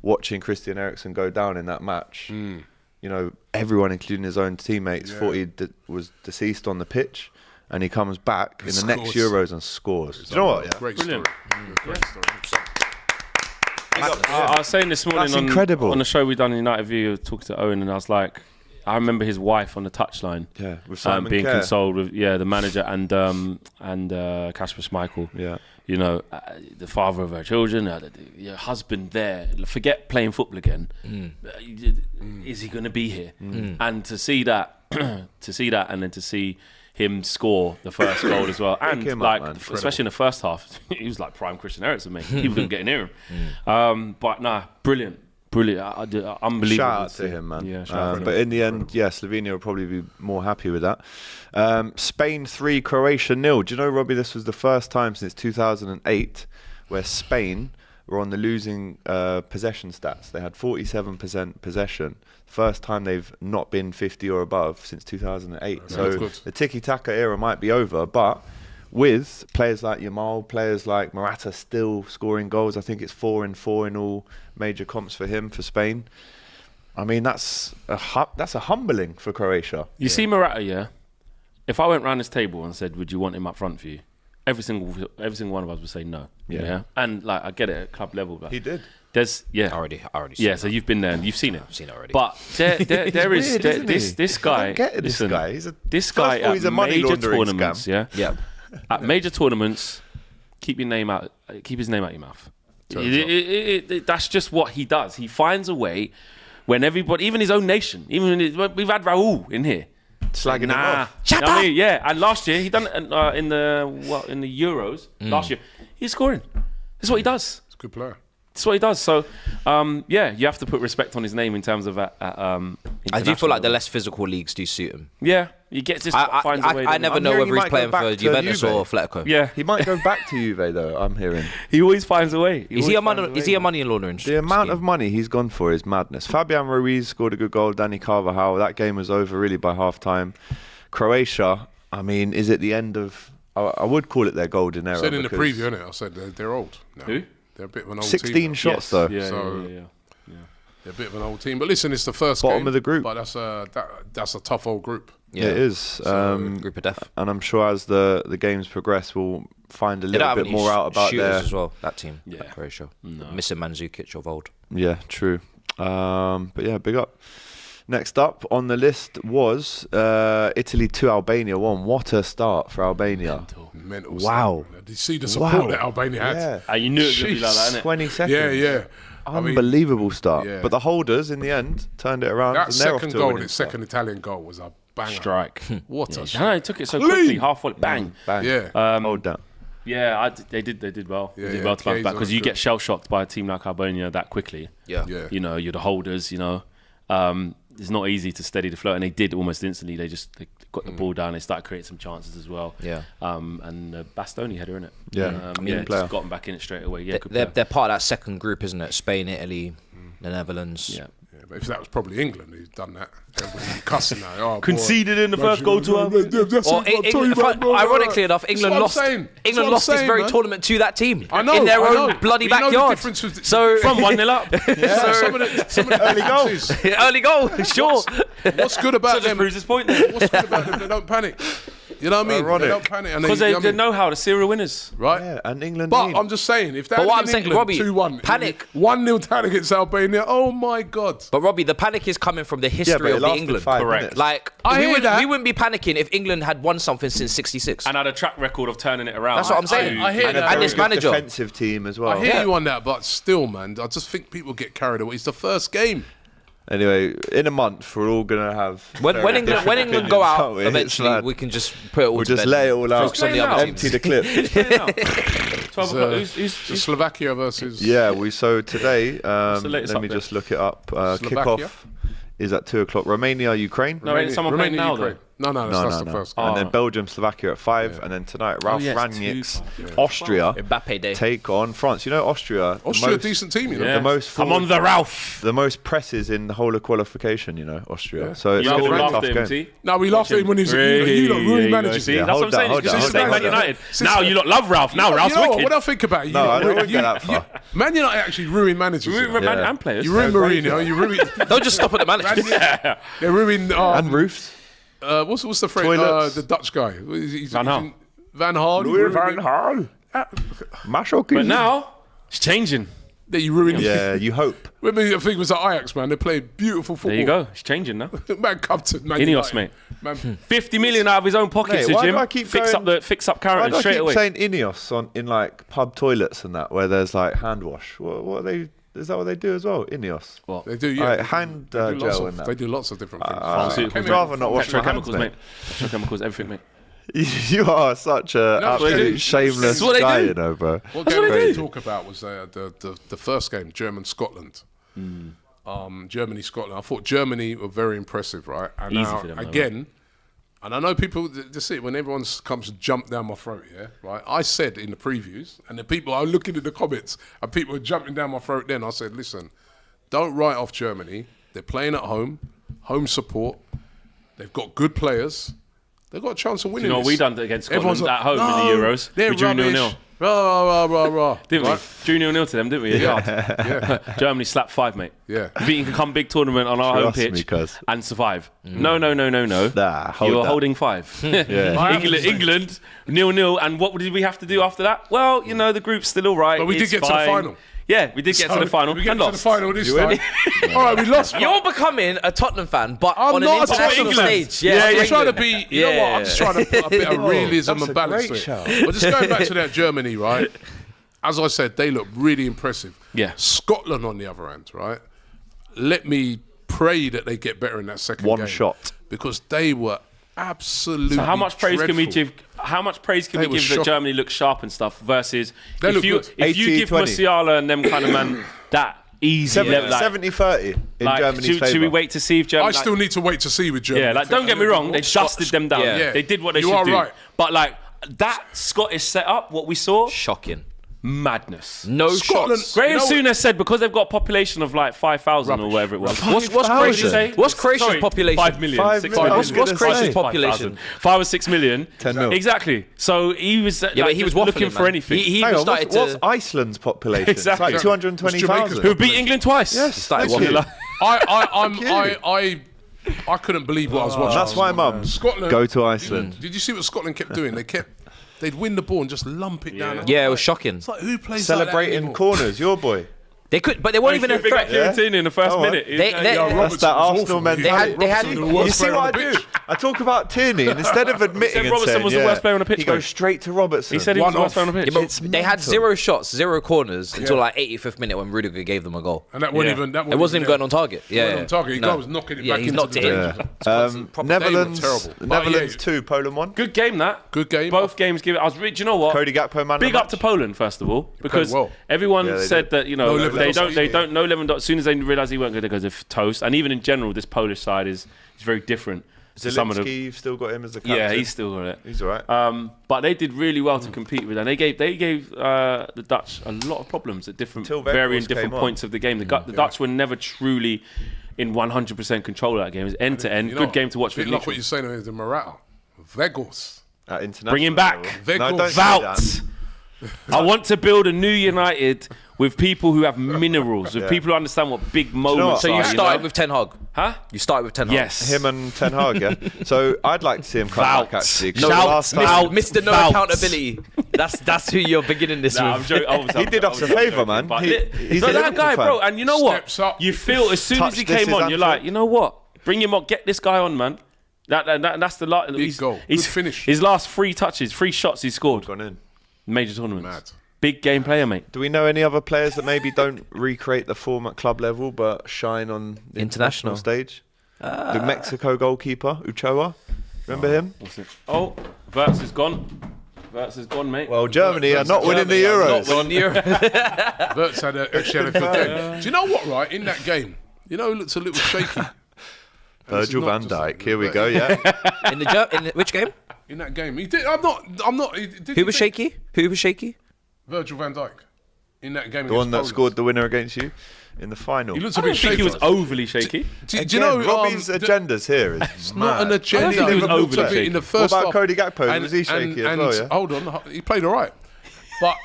watching Christian Erikson go down in that match. Everyone, including his own teammates, thought he was deceased on the pitch. And he comes back in the next Euros and scores. Do you know what? Yeah. Great story. Great story. I was saying this morning on the show we done in United View, talking to Owen, and I was like, I remember his wife on the touchline, with Simon being Kerr. consoled with the manager and Kasper Schmeichel. The father of her children, your husband there. Forget playing football again. Is he going to be here? And to see that, and then to see him score the first goal as well, and especially in the first half, he was like prime Christian Erikson, mate. People couldn't get near him. But nah, brilliant, unbelievable. Shout out to him, man. Yeah, but in the end, Slovenia will probably be more happy with that. Spain 3, Croatia 0. Do you know, Robbie, this was the first time since 2008 where Spain were on the losing possession stats. They had 47% possession. First time they've not been 50 or above since 2008. So the tiki-taka era might be over, but with players like Yamal, players like Morata still scoring goals, I think it's 4 in 4 in all major comps for him, for Spain. I mean, that's a humbling for Croatia. You see Morata, if I went round this table and said, would you want him up front for you? Every single one of us would say no. Yeah. And like, I get it at club level, but he did. There's I already yeah, so you've been there and you've seen it. I've seen it already. But there is this guy. Listen, this guy he's a money major laundering tournaments, scam. yeah. At major tournaments, keep his name out your mouth. That's just what he does. He finds a way when everybody, even his own nation, we've had Raul in here. Slagging him off. You know what I mean? Yeah, and last year he done it in the Euros. Last year he's scoring. That's what he does. He's a good player. That's what he does. So, you have to put respect on his name in terms of I do feel like the less physical leagues do suit him. Yeah, he gets this. Finds a way. I never know whether he's playing for Juventus or Atletico. Yeah, he might go back to Juve though. I'm hearing he always finds a way. Is he a money laundering? The amount of money he's gone for is madness. Fabian Ruiz scored a good goal. Dani Carvajal. That game was over really by half time. Croatia. I mean, is it the end of? I would call it their golden era. I said in the preview, innit? I said they're old now. Who? They're a bit of an old 16 team. shots though. Yeah, So yeah. they're a bit of an old team. But listen, it's the first Bottom game, of the group. But that's a tough old group. Yeah. It is. Group of death. And I'm sure as the games progress, we'll find a little bit more out about shooters their as well. That team, Yeah. Croatia, missing Mandzukic of old. Yeah, true. But yeah, big up. Next up on the list was Italy 2, Albania 1. What a start for Albania. Mental Wow. stuff. Did you see the support that Albania had? Yeah. You knew it was going to be like that, innit? 20 seconds. Yeah. Unbelievable start. yeah. But the holders, in the end, turned it around. That and they're off second to a goal, winning his start. second Italian goal was a banger. Strike. What a I shot. know, he took it so quickly, half volley, bang. Bang. Yeah. Hold down. Yeah, they did well. They did well to bounce back because you get shell shocked by a team like Albania that quickly. Yeah. You know, you're the holders. You know, it's not easy to steady the flow, and they did almost instantly. They got the ball down. They started creating some chances as well. Yeah. And Bastoni header in it. Yeah. Player. Just got them back in it straight away. Yeah, They're part of that second group, isn't it? Spain, Italy, the Netherlands. Yeah. Yeah, but if that was probably England who's done that, everybody would be cussing now. Oh, Conceded in the first goal to our. Ironically enough, England lost. England lost this very tournament to that team. I know, in their I own know. bloody But you know the backyard. difference with So From 1-0 up. Yeah, some of the Early goal. differences. early goal, sure. What's good about Just them? proves his point there. What's good about them? They don't panic. You know what I mean? Ironic. They don't panic. And Because you know they what I mean? know how. The serial winners. Right? Yeah, and England. But lead. I'm just saying, if that But what had I'm been saying, England, Robbie, 2-1, panic. 1-0 down against Albania, oh my God. But Robbie, the panic is coming from the yeah, but history it of the lasted England. 5 Correct. minutes. Like, I we hear that. wouldn't be panicking if England had won something since '66. And had a track record of turning it around. That's what I'm saying. I hear and that. a this very good manager. defensive team as well. I hear you on that, but still, man, I just think people get carried away. It's the first game. Anyway, in a month, we're all going to have. When England go out, It's eventually mad. we can just put it all We'll to just bed. lay it all out. Focus on the other Empty teams. the clip. 12 o'clock. Who's Slovakia versus... Yeah, so today, the latest let me update? just look it up. Slovakia? Kickoff is at 2 o'clock. Romania, Ukraine. No, ain't someone playing now, though? No, that's the first game. And then Belgium, Slovakia at 5, and then tonight Ralf Rangnick's Austria Mbappe Day. take on France. You know Austria. Austria, a decent team, you know. The most I'm on the Ralph. The most presses in the whole of qualification, you know, Austria. Yeah. So it's You going to be a laughed tough at him, game. see? No, we laughed at him when he was you lot ruined managers. See, Yeah, that's what I'm saying. hold It's that, just hold like that, Man hold United. that. Now you lot love Ralph. Now Ralph's you know wicked. what I think about it? No, I don't get that far. Man United actually ruined managers. You ruin Man and players. You ruined Mourinho. You ruined. Don't just stop at the manager. They ruined. And roofs. What's the phrase? Toilets. The Dutch guy. He's Van Gaal. Van Gaal. Louis van Gaal. But now it's changing. That you ruined. Yeah, you hope. Remember, I think it was at Ajax, man. They played beautiful football. There you go. It's changing now. Man, come to Man Ineos, United. mate. Man, 50 million out of his own pocket, Mate, to why Jim. do I keep Fix going- up Why Carrington do I straight keep away. saying Ineos in like pub toilets and that, where there's like hand wash? What are they? Is that what they do as well? Ineos. What? they do, yeah. Like hand They do gel and that. They do lots of different things. Pharmaceuticals, I'd rather not wash my hands, Petrochemicals, mate. mate. Petrochemicals, everything, mate. You are such a That's what they do. absolute shameless That's what they guy, do. you know, bro. What That's game what we they did do. talk about was the first game, German-Scotland. Germany-Scotland. I thought Germany were very impressive, right? And Easy now, for them, though, again, and I know people just see it when everyone comes to jump down my throat, yeah, right? I said in the previews, and the people are looking at the comments, and people are jumping down my throat then. I said, listen, don't write off Germany. They're playing at home support. They've got good players. They've got a chance of winning You know what this. we done against Scotland Everyone's like, at home "No, in the Euros? They're We drew rubbish. 0-0. Rah. Didn't Right? we? Drew 0-0 to them, didn't we? Yeah. Germany slapped 5, mate. Yeah. If you can come big tournament on our home Trust me, pitch cuz. and survive. No. Nah, hold You're that. holding 5. Yeah. England, 0-0. And what did we have to do after that? Well, you know, the group's still all right. But we did It's get to the fine. final. Yeah, we did get to the final We get and to lost. the final this time. All right, we lost. You're becoming a Tottenham fan, but I'm on an not a international Tottenham fan. stage. Yeah, for you're trying to England. be. You know what? I'm just trying to put a bit of realism that's and a balance great to it. shout. But just going back to that Germany, right? As I said, they look really impressive. Yeah. Scotland, on the other hand, right? Let me pray that they get better in that second One game. shot. Because they were absolutely. So how much praise can we dreadful. give? How much praise can They we were give that shocking. Germany looks sharp and stuff versus They if look you good. if you 80, give 20. Musiala and them kind of man that easy level, like, 70-30 in Germany's should we favour. wait to see if Germany? I still need to wait to see with Germany. yeah, like don't get me wrong, they dusted them down. Yeah. They did what they You should are do. right. But like that Scottish setup, what we saw, Shocking. madness. No Scotland- shots. Graham You know- Souness said because they've got a population of like 5,000 or Rubbish. whatever it was. What's 5,000? Croatia's, what's Croatia's Sorry, population? 5 million. 5 6 million. million. What's- what's Croatia's 5,000. population? 5 or 6 million. 10 mil. Exactly. So he was Yeah, but he was waffling, looking for man. anything. He Hang even on, started what's to. Iceland's population? Exactly. It's like 220,000. Who beat England twice. Yes, started thank you. waffling. I couldn't believe what I was watching. That's why mum Scotland. go to Iceland. Did you see what Scotland kept doing? They'd win the ball and just lump it down. Yeah, it was shocking. It's like, who plays like that Celebrating anymore? corners, your boy. They could, but they weren't even a Big up threat. Kieran in the first Go on. minute. They- Yeah, they- That's Robertson that was Arsenal awful. mentality. They had Robertson to- was the worst You see player what on I the do? pitch. I talk about Tierney, and instead of admitting said and Robertson saying, was the worst player on the pitch, he though. goes straight to Robertson. He said he was the One worst player on the off. pitch. Yeah, but It's they had mental. 0 shots, 0 corners until like 85th minute when Rudiger gave them a goal. And that wasn't Yeah. even. That It wasn't even going on target. Yeah, Wasn't on target. He was knocking it Yeah, back he's into knocked the it in. trenches. Netherlands, They were terrible. But Netherlands yeah, 2, Poland 1. Good game, that. Good game. Both games give it. Do you know what? Cody Gakpo man. Big of the up to match. Poland first of all, because well. everyone Yeah, they said did. that No they Lewandowski. don't know Lewandowski. As soon as they realised he weren't good, they go, they're toast. And even in general, this Polish side is very different to some of Zelensky, the. you've still got him as the captain. Yeah, he's still got it. He's all right. But they did really well to compete with, and they gave the Dutch a lot of problems at Until Weghorst varying different came on. points of the game. The Dutch were never truly in 100% control of that game. It was end to end. You know, Good game to watch for bit like what neutrals. you're saying is the Morata. Weghorst. At international Bring him back. level. No, don't say Vout. that. I want to build a new United with people who have minerals, with Yeah. people who understand what big moments what? So are. you started know? with Ten Hag. Huh? You started with Ten Hag. Yes. Him and Ten Hag, yeah. So I'd like to see him come Vout. back actually. 'cause No, the Vout. last time- Vout. Mr. No Vout. accountability. That's who you're beginning this Nah, I'm with. joking. Obviously, He did us a favour, man. But He's but a that Liverpool guy, fan. bro. And you know what? Steps up. You feel as soon as Touch he this came is on, you're Anfield. like, you know what? Bring him on. Get this guy on, man. That's the last. Big goal. Good finish. His last 3 touches, 3 shots he scored. Gone in. Major tournaments. Mad. Big game player, mate. Do we know any other players that maybe don't recreate the form at club level but shine on the international stage? The Mexico goalkeeper, Uchoa. Remember him? What's it? Oh, Verts is gone. Verts is gone, mate. Well, Germany are not winning the Euros. Verts actually had a good game. Do you know what, right? In that game, you know, he looks a little shaky. Virgil van Dijk. Here we go. Yeah. In which game? In that game, he did. I'm not. Who was shaky? Virgil van Dijk. In that game, The one that scored the winner against you in the final. He looks I a bit don't think shaky. he was overly shaky. Do you know Robbie's agendas here is It's not an agenda. I don't think he was overly shaky. In the first What about half, Cody Gakpo? Was he shaky as well? Yeah. Hold on, he played all right. But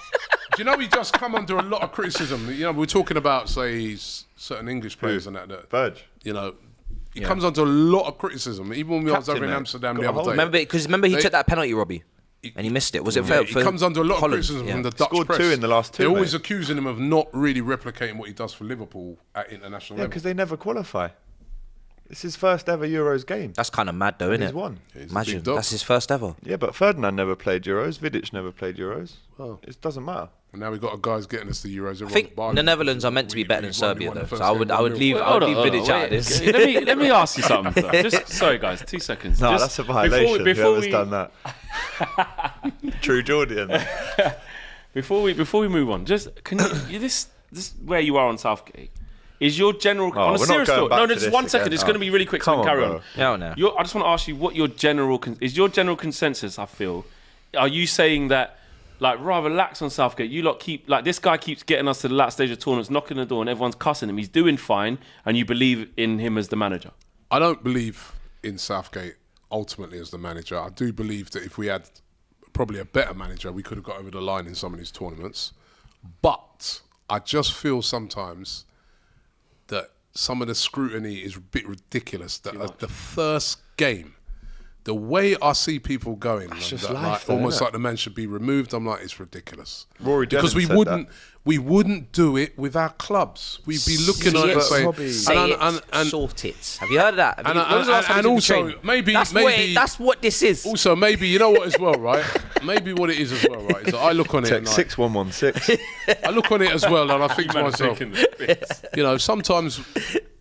do you know he just come under a lot of criticism? You know, we're talking about say certain English players and that. Verge. You know, he comes under a lot of criticism. Even when I was over in Amsterdam the other day. Remember he took that penalty, Robbie, and he missed it. Was it fair? He comes under a lot of criticism from the Dutch Scored press. 2 in the last 2. They're always accusing him of not really replicating what he does for Liverpool at international level. because they never qualify. It's his first ever Euros game. That's kind of mad, though, isn't it? He's won. Imagine that's his first ever. Yeah, but Ferdinand never played Euros. Vidic never played Euros. Well, it doesn't matter. And now we've got guys getting us the Euros. I think the Netherlands are meant to be better than Serbia, though. So I would leave Vidic out of this. Let me ask you something. Just, sorry, guys, 2 seconds. No, Just that's a violation. Before Whoever's done that. True Georgian. Before we move on, just can you, this where you are on Southgate. Is your general on a serious note? No, just 1 second. It's going to be really quick. So we can carry on. No. I just want to ask you what your general consensus. I feel. Are you saying that like rather lax on Southgate? You lot keep like this guy keeps getting us to the last stage of tournaments, knocking the door, and everyone's cussing him. He's doing fine, and you believe in him as the manager. I don't believe in Southgate ultimately as the manager. I do believe that if we had probably a better manager, we could have got over the line in some of these tournaments. But I just feel sometimes that some of the scrutiny is a bit ridiculous. That at the first game, the way I see people going, almost like the man should be removed. I'm like, it's ridiculous. Rory Denham because we wouldn't do it with our clubs. We'd be looking at it saying, sort it. Have you heard of that? And also maybe that's what this is. Also, maybe you know what as well, right? Maybe what it is as well, right? Is that I look on it. Text 6116. I look on it as well, and I think to myself, you know, sometimes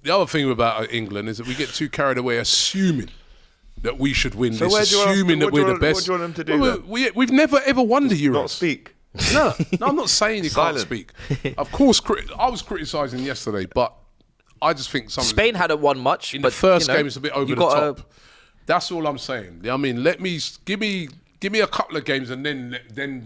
the other thing about England is that we get too carried away assuming that we should win this, assuming that we're the best. What do you want them to do? We've never ever won the Euros. Not speak. No, I'm not saying you can't speak. Of course, I was criticising yesterday, but I just think Spain hadn't won much. In but the first game, it's a bit over the top. That's all I'm saying. I mean, give me a couple of games and then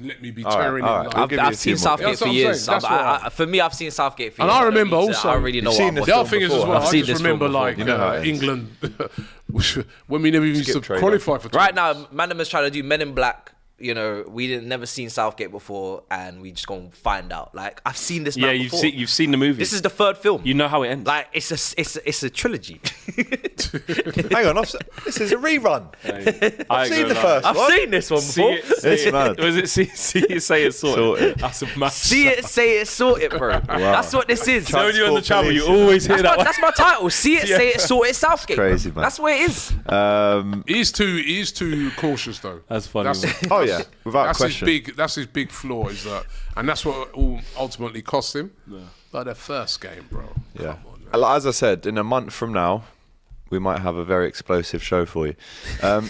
let me be tearing it. I've seen Southgate for years. For me, I've seen Southgate for years. And I remember also, I already know what the other thing is as well, I just remember like England when we never even used to qualify for. Right now, Manama's trying to do Men in Black. You know, we never seen Southgate before, and we just gonna find out. Like, I've seen this man before. You've seen the movie. This is the third film. You know how it ends. Like, it's a trilogy. Hang on, this is a rerun. I've seen the first one. I've seen this one before. It's mad. Was it see it, say it, sort it? That's a massive. See it, say it, sort it, bro. Wow. That's what this is. So when you're on the travel, you always hear that. That's my title. See it, say it, sort it, Southgate. Crazy, bro. man. That's what it is. He's too cautious though. That's funny. Oh yeah, without question. That's his big flaw is that, and that's what all ultimately cost him. Yeah. But the first game, bro. Yeah. Come on, as I said, in a month from now, we might have a very explosive show for you.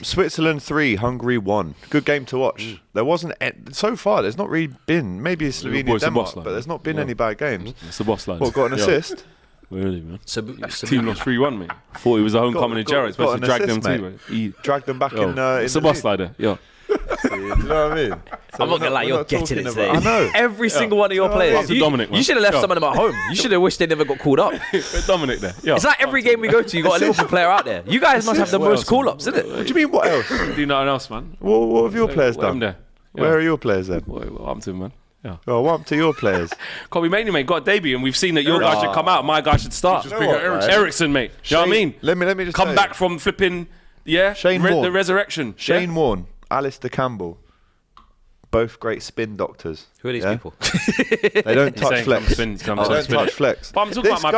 Switzerland 3, Hungary 1. Good game to watch. There wasn't so far. There's not really been. Maybe it's Slovenia, Denmark, but there's not been any bad games. It's the boss line. What, got an assist? Really, man. Team lost 3-1, mate. Thought it was a homecoming in Jarrett. Supposed to drag them too. He dragged them back in. It's a boss slider. Yeah. Do you know what I mean? So I'm not gonna lie, you're getting it today. I know. Every single one of your players. Dominic, you should have left some of them at home. You should have wished they never got called up. Dominic there. It's like every game we go to, you got a Liverpool player out there. You guys must have the most call-ups, isn't it? What do you mean, what else? Do nothing else, man. What have your players done? Where are your players then? What I'm doing, man. Yeah. Well, what up to your players? Can't be mainly, mate. Got a debut, and we've seen that your guy should come out. My guy should start. Erikson, mate. You know what I mean? Let me just come back from flipping. Yeah. Shane Warne. The resurrection. Shane Warne, Alistair Campbell. Both great spin doctors. Who are these people? They don't touch flex. They don't touch flex. But I'm talking about my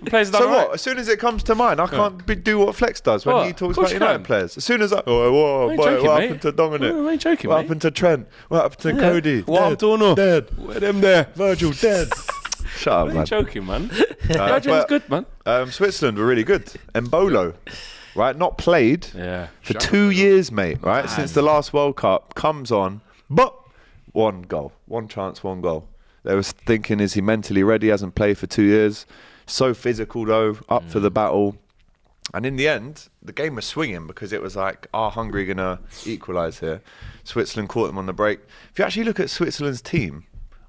players. So what? As soon as it comes to mine, I can't do what flex does when he talks about United players. As soon as what happened to Dominic? I ain't joking, What happened to Trent? What happened to Cody? What I'm doing? Dead. Where them there? Virgil dead. Shut up, man. I ain't joking, man. Virgil's good, man. Switzerland were really good. Mbolo. Right, not played for 2 years, mate. Right, since the last World Cup, comes on, but one goal, one chance, one goal. They was thinking, is he mentally ready? Hasn't played for 2 years. So physical though, up for the battle. And in the end, the game was swinging because it was like, are Hungary going to equalise here? Switzerland caught them on the break. If you actually look at Switzerland's team,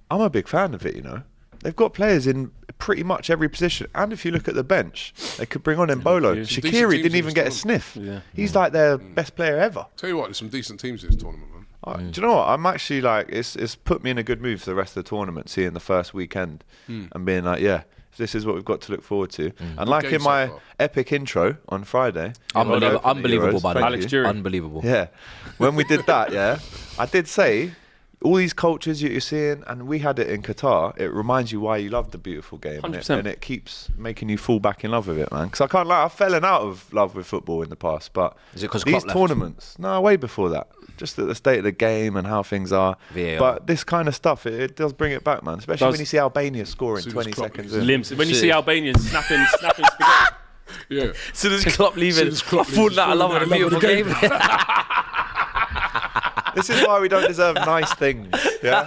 I'm a big fan of it, you know. They've got players in pretty much every position. And if you look at the bench, they could bring on Embolo. Shaqiri didn't even get a sniff. Yeah. He's like their best player ever. Tell you what, there's some decent teams in this tournament, man. Do you know what? I'm actually like, it's put me in a good mood for the rest of the tournament, seeing the first weekend and being like, yeah, this is what we've got to look forward to. And like in my epic intro on Friday. Unbelievable, by the way. Alex Jury. Unbelievable. Yeah. When we did that, I did say, all these cultures you're seeing, and we had it in Qatar, it reminds you why you love the beautiful game. And it keeps making you fall back in love with it, man. Because I can't lie, I've fallen out of love with football in the past. But is it because these tournaments, no, way before that. Just at the state of the game and how things are. VAR. But this kind of stuff, it does bring it back, man. Especially when you see Albania scoring 20 seconds in. Limbs. When you see Albanians snapping spaghetti. Yeah. As soon as Klopp leaving, I've fallen out of love with a beautiful game. This is why we don't deserve nice things. Yeah.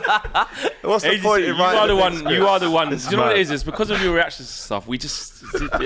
What's the point in writing? You are the one. Do you know what it is? It's because of your reactions to stuff. We just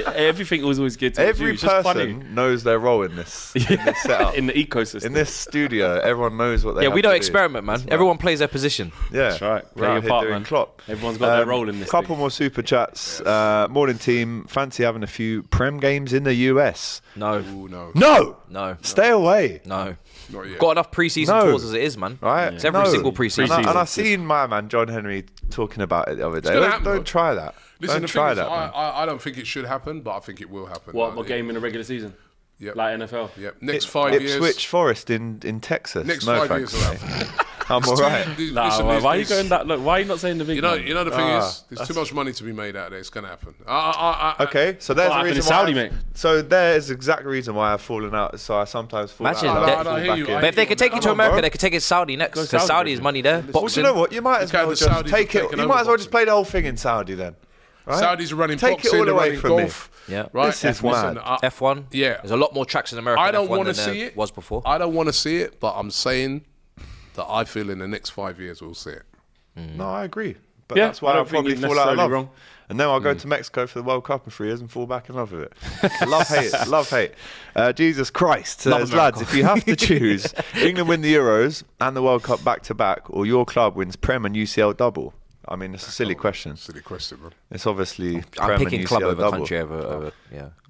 everything was always good. Every person knows their role in this setup, in the ecosystem, in this studio. Everyone knows what they. Yeah, we don't do. experiment, man. Everyone plays their position. Yeah, that's right. Play your part, man. Klopp. Everyone's got their role in this. Couple more super chats. Morning team. Fancy having a few Prem games in the US? No. Ooh, no. No. Stay away. No. Not yet. Got enough pre-season tours as it is, man. Right? It's every single pre-season. And I've seen my man John Henry talking about it the other day. Don't try that. Listen, don't try that. I don't think it should happen, but I think it will happen. What game in the regular season? Yep. Like NFL? Yep. Next 5 years. Ipswich Forest in Texas. Next no 5 years will happen. I'm all right. Why are you going that? Look, why are you not saying the big? You know the thing is, there's too much money to be made out of it. It's going to happen. Okay, so there's a reason Saudi, why. mate. So there's the exact reason why I've fallen out. So I sometimes fall Imagine out. But if they could take you to America, they could take it to Saudi next. Because Saudi is money there. Well, you know what? You might as well just take it. You might as well just play the whole thing in Saudi then. Right? Saudis are running Take boxing, it all away running from golf. me. Yeah, Right. This is mad. F1. Yeah. There's a lot more tracks in America. I don't want to see it. Was before. I don't want to see it, but I'm saying that I feel in the next 5 years we'll see it. No, I agree. But Yeah, that's why I I'll don't think probably you're fall out of love. necessarily wrong. And then I'll go to Mexico for the World Cup in 3 years and fall back in love with it. Love, hate. Jesus Christ. Says, lads, if you have to choose, England win the Euros and the World Cup back-to-back, or your club wins Prem and UCL double. I mean, it's a silly question. Silly question, man. It's obviously I'm Prem picking and club UCL over double. country over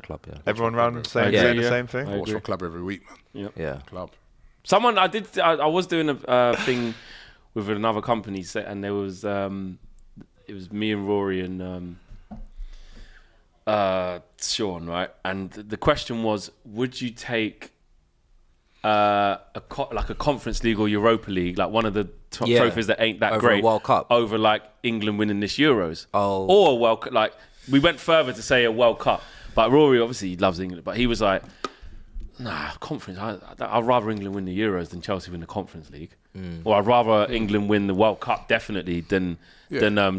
club. Yeah. Everyone round saying the same thing? I watch my club every week, man. Yeah. Club. Someone I was doing a thing with another company, and there was it was me and Rory and Sean, right? And the question was, would you take like a Conference League or Europa League, like one of the trophies that ain't that over great, a World Cup, over like England winning this Euros, or a World Cup? Like we went further to say a World Cup, but Rory obviously loves England, but he was like, nah, Conference. I'd rather England win the Euros than Chelsea win the Conference League, or I'd rather England win the World Cup definitely than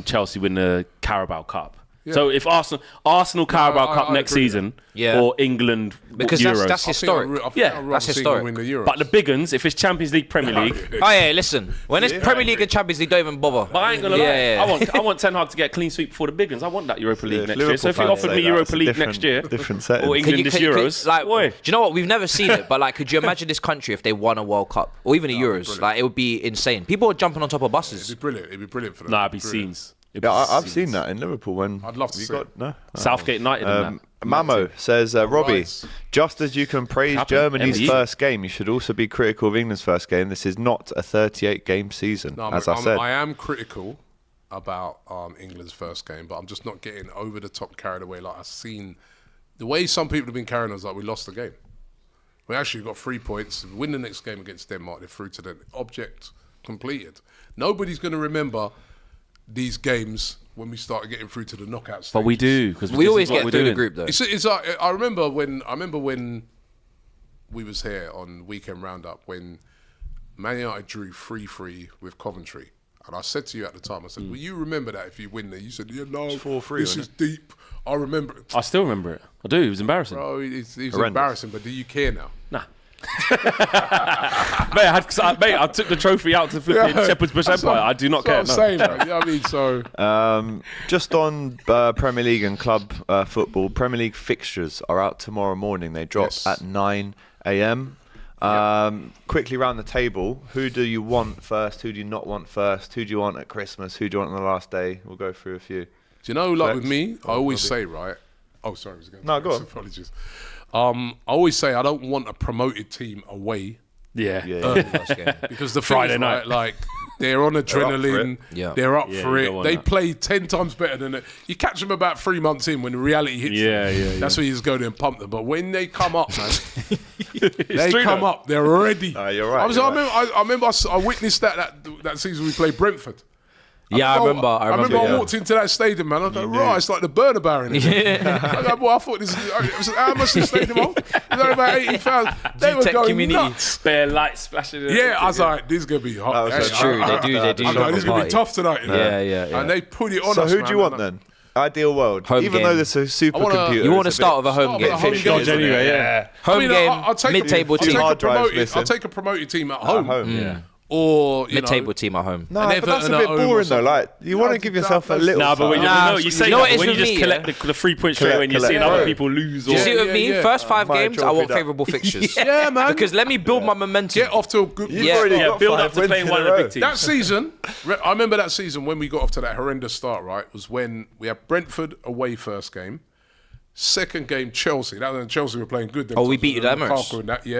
Chelsea win the Carabao Cup. Yeah. So if Arsenal Carabao Cup next season, or England because Euros, that's historic. That's historic. Win the Euros. But the big uns, if it's Champions League, Premier League. Oh yeah, listen. When it's Premier League and Champions League, don't even bother. But I ain't gonna lie. I want Ten Hag to get a clean sweep before the big uns. I want that Europa League next year. So if he offered me Europa League next year, or England this Euros, do you know what? We've never seen it, but like, could you imagine this country if they won a World Cup or even a Euros? Like, it would be insane. People are jumping on top of buses. It'd be brilliant. It'd be brilliant for them. Nah, it'd be scenes. Yeah, I've seen that in Liverpool when I'd love to see it. Southgate United and that. Mamo says, Robbie, just as you can praise Germany's first game, you should also be critical of England's first game. This is not a 38-game season, as I said. I am critical about England's first game, but I'm just not getting over the top carried away. Like I've seen the way some people have been carrying us, like we lost the game. We actually got 3 points. Win the next game against Denmark, they're through to the object completed. Nobody's going to remember these games when we started getting through to the knockout stages. But we do, because we always get through the group though. It's like, I remember when we was here on Weekend Roundup when Man United drew 3-3 with Coventry, and I said to you at the time, I said, "Will you remember that if you win there?" You said, "Yeah, no, 4-3, this is deep." I remember it. I still remember it. I do. It was embarrassing. Bro, it was embarrassing. But do you care now? Nah. I took the trophy out to flipping Shepherd's Bush Empire. I do not care. That's what I'm saying, man. You know what I mean? So, just on Premier League and club football, Premier League fixtures are out tomorrow morning. They drop at 9 a.m. Quickly round the table, who do you want first? Who do you not want first? Who do you want at Christmas? Who do you want on the last day? We'll go through a few. do you know, like with me, I always say, right? Oh, sorry. No, go on. Apologies. I always say I don't want a promoted team away. Yeah. Because the Friday thing is, night. right, like they're on adrenaline, they're up for it. They play 10 times better than it. You catch them about 3 months in when the reality hits them. That's when you just go there and pump them. But when they come up, man, up, they're ready. You're right. I remember I witnessed that season we played Brentford. I remember. I walked into that stadium, man. I go, right, it's like the Burnabout in here. I go, boy, I thought this is how much the stadium hold? It was only about 80,000. They were going nuts. Bare lights splashing. I was like, this is gonna be hot. That's true. They do. I know, this is gonna be tough tonight. Yeah. And they put it on So us. who do you want then? Ideal world. Home Even game. though this is a supercomputer. You want to start with a home game. Home game, mid-table team. I'll take a promoted team at home. Or mid-table team at home. No, but that's a bit boring though. Like you want to give yourself a little. No, but when you say that, when you just collect the 3 points straight when you're seeing other people lose. Do you see what I mean? First 5 My games, I trophy want that. favourable fixtures. Yeah, man. Because let me build my momentum. Get off to a good. Build up to playing one of the big teams. That season, I remember that season when we got off to that horrendous start. Right, was when we had Brentford away first game. Second game, Chelsea. That was when Chelsea were playing good. We beat you at Emirates. Yeah,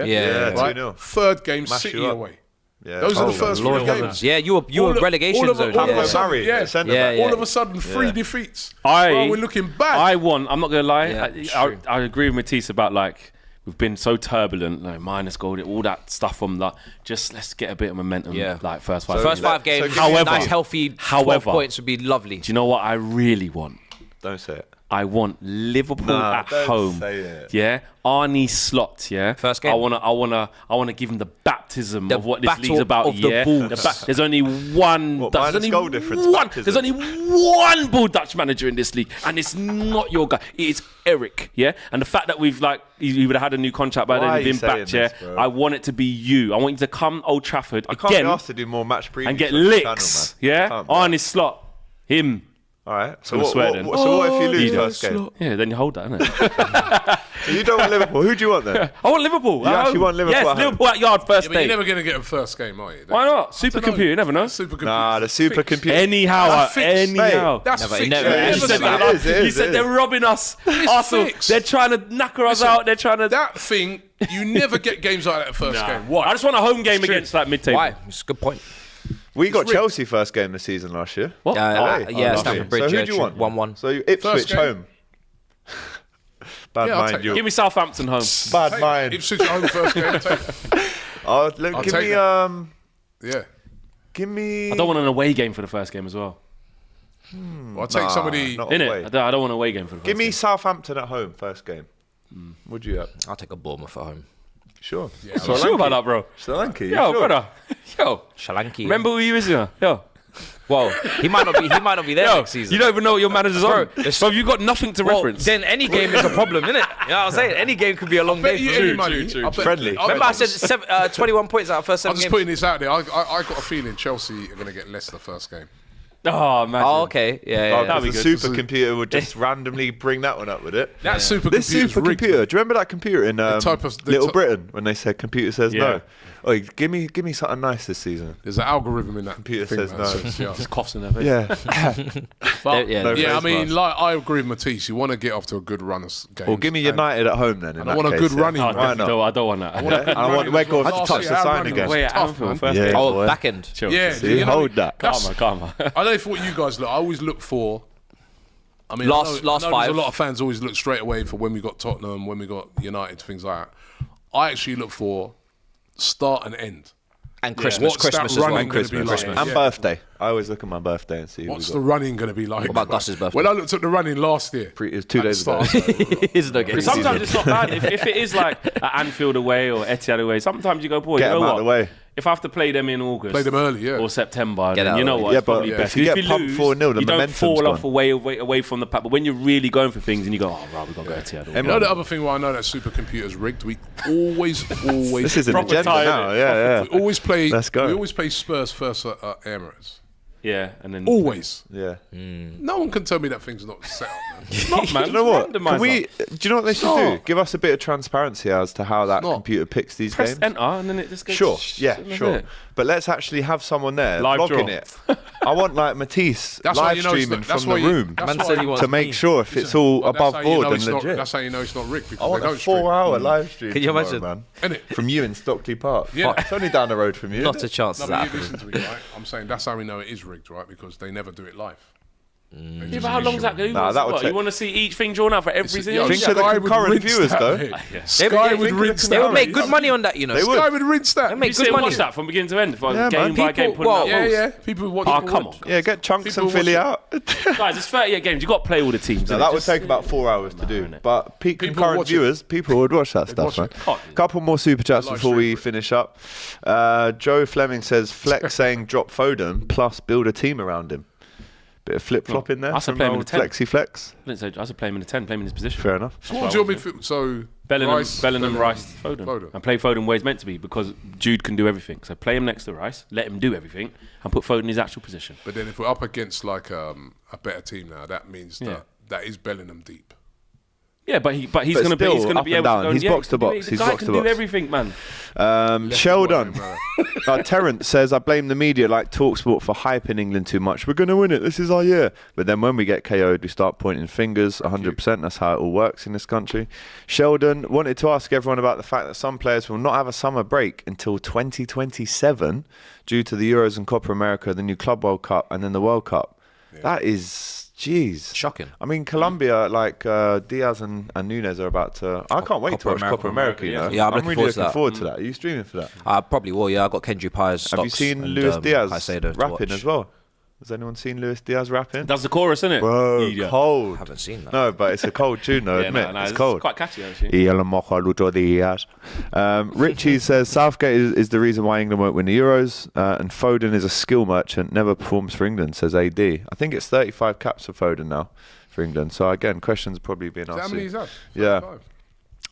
right. 2-0. Third game, Mash City you up. away. Yeah. Those are the first 3 games. Yeah, you were relegation zone. All of a sudden, all of a sudden, 3 defeats. We're looking back. I'm not gonna lie. Yeah, I agree with Matisse about like we've been so turbulent, like minus goal, all that stuff from that. Just let's get a bit of momentum. Like first 5 first 5 games. However, nice healthy 12 points would be lovely. Do you know what I really want? Don't say it. I want Liverpool at don't home. say it. Yeah, Arnie Slot. Yeah, first game. I wanna give him the baptism of what this battle league's about. of the Bulls. There's only one. Minus there's goal only difference, one. baptism. There's only one Bull Dutch manager in this league, and it's not your guy. It's Eric. Yeah, and the fact that we've he would have had a new contract by then, he'd been back. Yeah, I want it to be you. I want you to come Old Trafford I can't again be asked to do more match previews and get on the licks. channel, man. Arnie Slot, him. All right. So I'm what, swear then. what if you lose first game? Yeah, then you hold that, innit? So you don't want Liverpool. Who do you want then? I want Liverpool. You actually want Liverpool Yes, at home? Liverpool at Yard first But day. you're never going to get a first game, are you? Why not? Supercomputer, you never know. Supercomputer. Nah, the supercomputer. Anyhow. That's Never- fixed. never- Yeah, You said that. You said they're robbing us. Arsenal, fixed. they're trying to knacker us out. They're trying to. That thing, you never get games like that at first game. Why? I just want a home game against like mid-table. Why? It's a good point. We got Chelsea first game this season last year. What? Stamford Bridge. So who do you want? 1-1. So Ipswich First game. home. Bad Yeah, I'll mind take you. Give me Southampton home. Bad mind. Ipswich at home first game. Give take me Yeah. give me. I don't want an away game for the first game as well. Well, I'll take somebody. not Innit? away. I don't want an away game for the first Give me game. Southampton at home first game. Would you? I'll take a Bournemouth at home. Sure. Yeah, I'm sure about that, bro. Sri Lanka. you Yo, sure? brother. Yo. Shalanki. Remember who you is here? Yo. Well, he might not be there Yo, next season. you don't even know what your manager's on. it's- So you've got nothing to Well, reference. then any game is a problem, isn't it? You know what I'm saying? Any game could be a long day Bet you for any you. money. true. I bet- Friendly. I bet- Remember I said 21 points out of first I'm 7 just games? putting this out there. I got a feeling Chelsea are going to get Leicester first game. Oh, man. Oh, okay. Yeah. That'd The be good. supercomputer would just ranrandomly bring that one up, would it? That This supercomputer's rigged. supercomputer. Do you remember that computer in type of- the Little type- Britain when they said computer says Yeah. no? Oh, give me something nice this season. There's an algorithm in that. Computer thing, says man. no. Yeah. Just coughs in their face. Yeah. But, Yeah, no yeah, I face mean, mask. like I agree with Matisse. You want to get off to a good run of games. Well, give me United at home then. I want a good running. Oh, man. Why not? no, I don't want that. Yeah? I want Weghorst to Last touch year, the our sign running again. was Wait, at tough, Anfield man. first Yeah. game. Oh, boy. back end. Chill. Yeah, See, you know, hold that. Calma. I don't know for what you guys look. I always look for. I mean, Last I know five. there's a lot of fans always look straight away for when we got Tottenham, when we got United, things like that. I actually look for start and end. And Christmas. What's that Christmas as well. running gonna be like? And Yeah. birthday. I always look at my birthday and see who we What's got. the running going to be like? What about Gus's birthday? When I looked at the running last year, It was 2 at the days ago. start, It's no game. Sometimes it's not bad. If it is like at Anfield away or Etihad away, sometimes you go, boy, Get you know them out what? of the way. if I have to play them in August, Play them early, yeah. or September, Get then out you know early. what? Yeah, It's probably but best. if you get pumped lose, 4-0, the you don't momentum's fall off gone. away from the pack. But when you're really going for things and you go, oh, right, we've got to go Etihad. You know the other thing why I know that supercomputer's rigged? We always This is an Proper agenda time, now. innit? Yeah, we always play. Let's go. We always play Spurs first at Emirates. Yeah, and then Always. yeah. No one can tell me that thing's not set up, man. It's not, man. Do you know what? Randomizer. Can we? Do you know what they should do? not. Give us a bit of transparency as to how that not. computer picks these press games. enter and then it just goes. Sure, yeah, and that's sure. it. But let's actually have someone there Live vlogging draw. it. I want like Matisse That's why live you know it's streaming not- that's from the why you- room that's Man said he wants to make sure if it's all Well, that's above how you board know and it's not- legit. That's how you know it's not rigged because I want they a don't stream. 4-hour live stream. Can you tomorrow, imagine? man? Innit? From you in Stockley Park. Yeah. Fuck, it's only down the road from you. Not isn't a it? chance No, of but that you happening. listen to me, right? I'm saying that's how we know it is rigged, right? Because they never do it live. Yeah, but how long's that going? Nah, that would take- You want to see each thing drawn out for every single? Think of the concurrent viewers, though. Sky would rinse They that. would make good money on that, you know. They would. Sky would rinse that. They You make sit good and money. watch that from beginning to end, Yeah, man. game by game, People- putting out Yeah, goals. yeah. People would watch. Oh, people come would. on. Yeah, get Chunks People and Philly watch out. Guys, it's 38 games. You've got to play all the teams. No, innit? that would Just- take about 4 hours to do. innit? But peak People concurrent watch it. viewers, people would watch that stuff, watch man. it. Can't do. Couple more super chats Live before we stream finish up. Joe Fleming says Flex saying drop Foden plus build a team around him. Bit of flip flop in there. I said from play him in old the 10. Flexi Flex. I said play him in the 10, play him in his position. Fair enough. So what would you want me to? So Bellingham, Rice, Foden. And play Foden where he's meant to be because Jude can do everything. So play him next to Rice, let him do everything, and put Foden in his actual position. But then if we're up against like a better team now, that means Yeah. that is Bellingham deep. Yeah, but he's But going to be still, up able and to down. go. He's yeah, box to box. The He's guy box can to do box. everything, man. Sheldon. Bro. Terrence says, I blame the media like TalkSport for hyping England too much. We're going to win it. This is our year. But then when we get KO'd, we start pointing fingers 100%. That's how it all works in this country. Sheldon wanted to ask everyone about the fact that some players will not have a summer break until 2027 due to the Euros and Copa America, the new Club World Cup, and then the World Cup. Yeah. That is... Jeez. Shocking. I mean, Colombia, like Diaz and Nunez are about to... I can't wait to watch Copa America, you know? Yeah, I'm really looking looking forward to that. Are you streaming for that? I probably will, yeah. I got Kendry Pies. Have you seen Luis Diaz rapping as well? Has anyone seen Luis Diaz rapping? That's the chorus, isn't it? Bro, Yeah. cold. I haven't seen that. No, but it's a cold tune, though, admit. no, it's cold. quite catchy, actually. Richie says Southgate is the reason why England won't win the Euros, and Foden is a skill merchant, never performs for England, says AD. I think it's 35 caps for Foden now for England. So again, questions probably being How asked. many is that? Yeah. 35.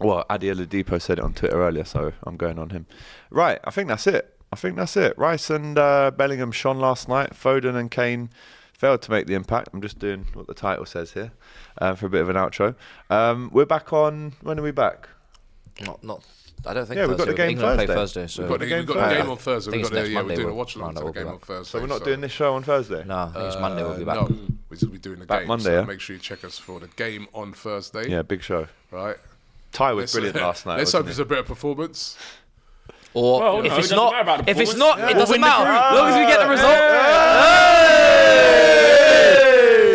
Well, Adi Oladipo said it on Twitter earlier, so I'm going on him. Right, I think that's it. Rice and Bellingham shone last night. Foden and Kane failed to make the impact. I'm just doing what the title says here for a bit of an outro. We're back on... When are we back? Not. I don't think. Yeah, we've got the game England play Thursday. Thursday, so We've got the game on Thursday. think We're it's next Monday doing a we'll- watch along to no, the game we'll on be Thursday. So we're not doing this show on Thursday? No, I think it's Monday we'll be back. No, we'll be doing the Back game. Monday, so yeah? make sure you check us for the game on Thursday. Yeah, big show. Right. Ty was brilliant last night. Let's hope wasn't it's he? a better performance. Or Well, no, if it it's doesn't not, matter about the if it's performance. not, it We'll doesn't win the matter. group. As long as we get the result.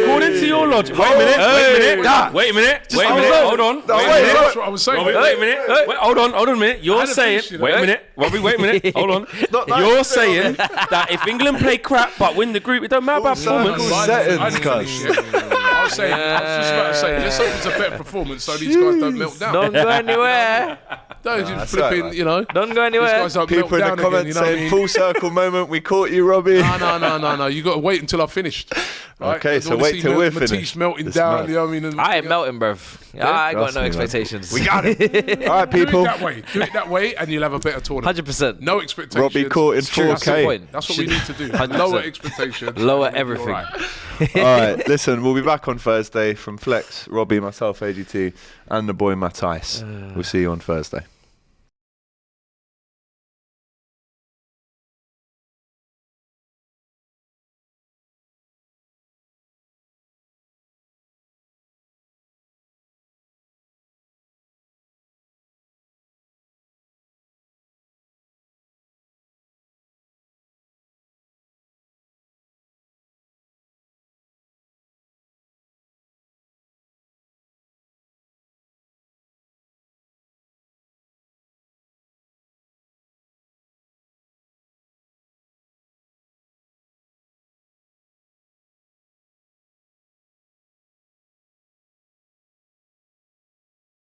According to your logic. Wait a minute. Wait a minute. Hold on. Wait a minute. That's what I was saying. Robbie, wait a minute. Wait, hold on a minute. You're hadn't saying. finished, you know. Wait a minute. Robbie, wait a minute. Hold on. You're saying that if England play crap but win the group, it don't matter about performance. I didn't finish yet. I was just about to say, let's hope it's a better performance so these guys don't melt down. Don't go anywhere. Don't just that's flipping, right, you know. Don't go These anywhere. guys don't People melt in down the comments again, you know what I saying mean? full circle moment. We caught you, Robbie. No. You got to wait until I've finished. Right? Okay, I so don't wanna wait see till we're Matisse finished. melting It's down. mad. You know what I mean? And- I ain't melting, bruv. I got Trust no me, man. expectations. We got it. All right, Do it people. that way. Do it that way, and you'll have a better tournament. 100%. No expectations. Robbie caught in It's true. That's the 4K. point. That's what we need to do. 100%. Lower expectations. Lower and we'll be everything. all right. All right, listen, we'll be back on Thursday from Flex, Robbie, myself, AGT, and the boy Matthijs. We'll see you on Thursday.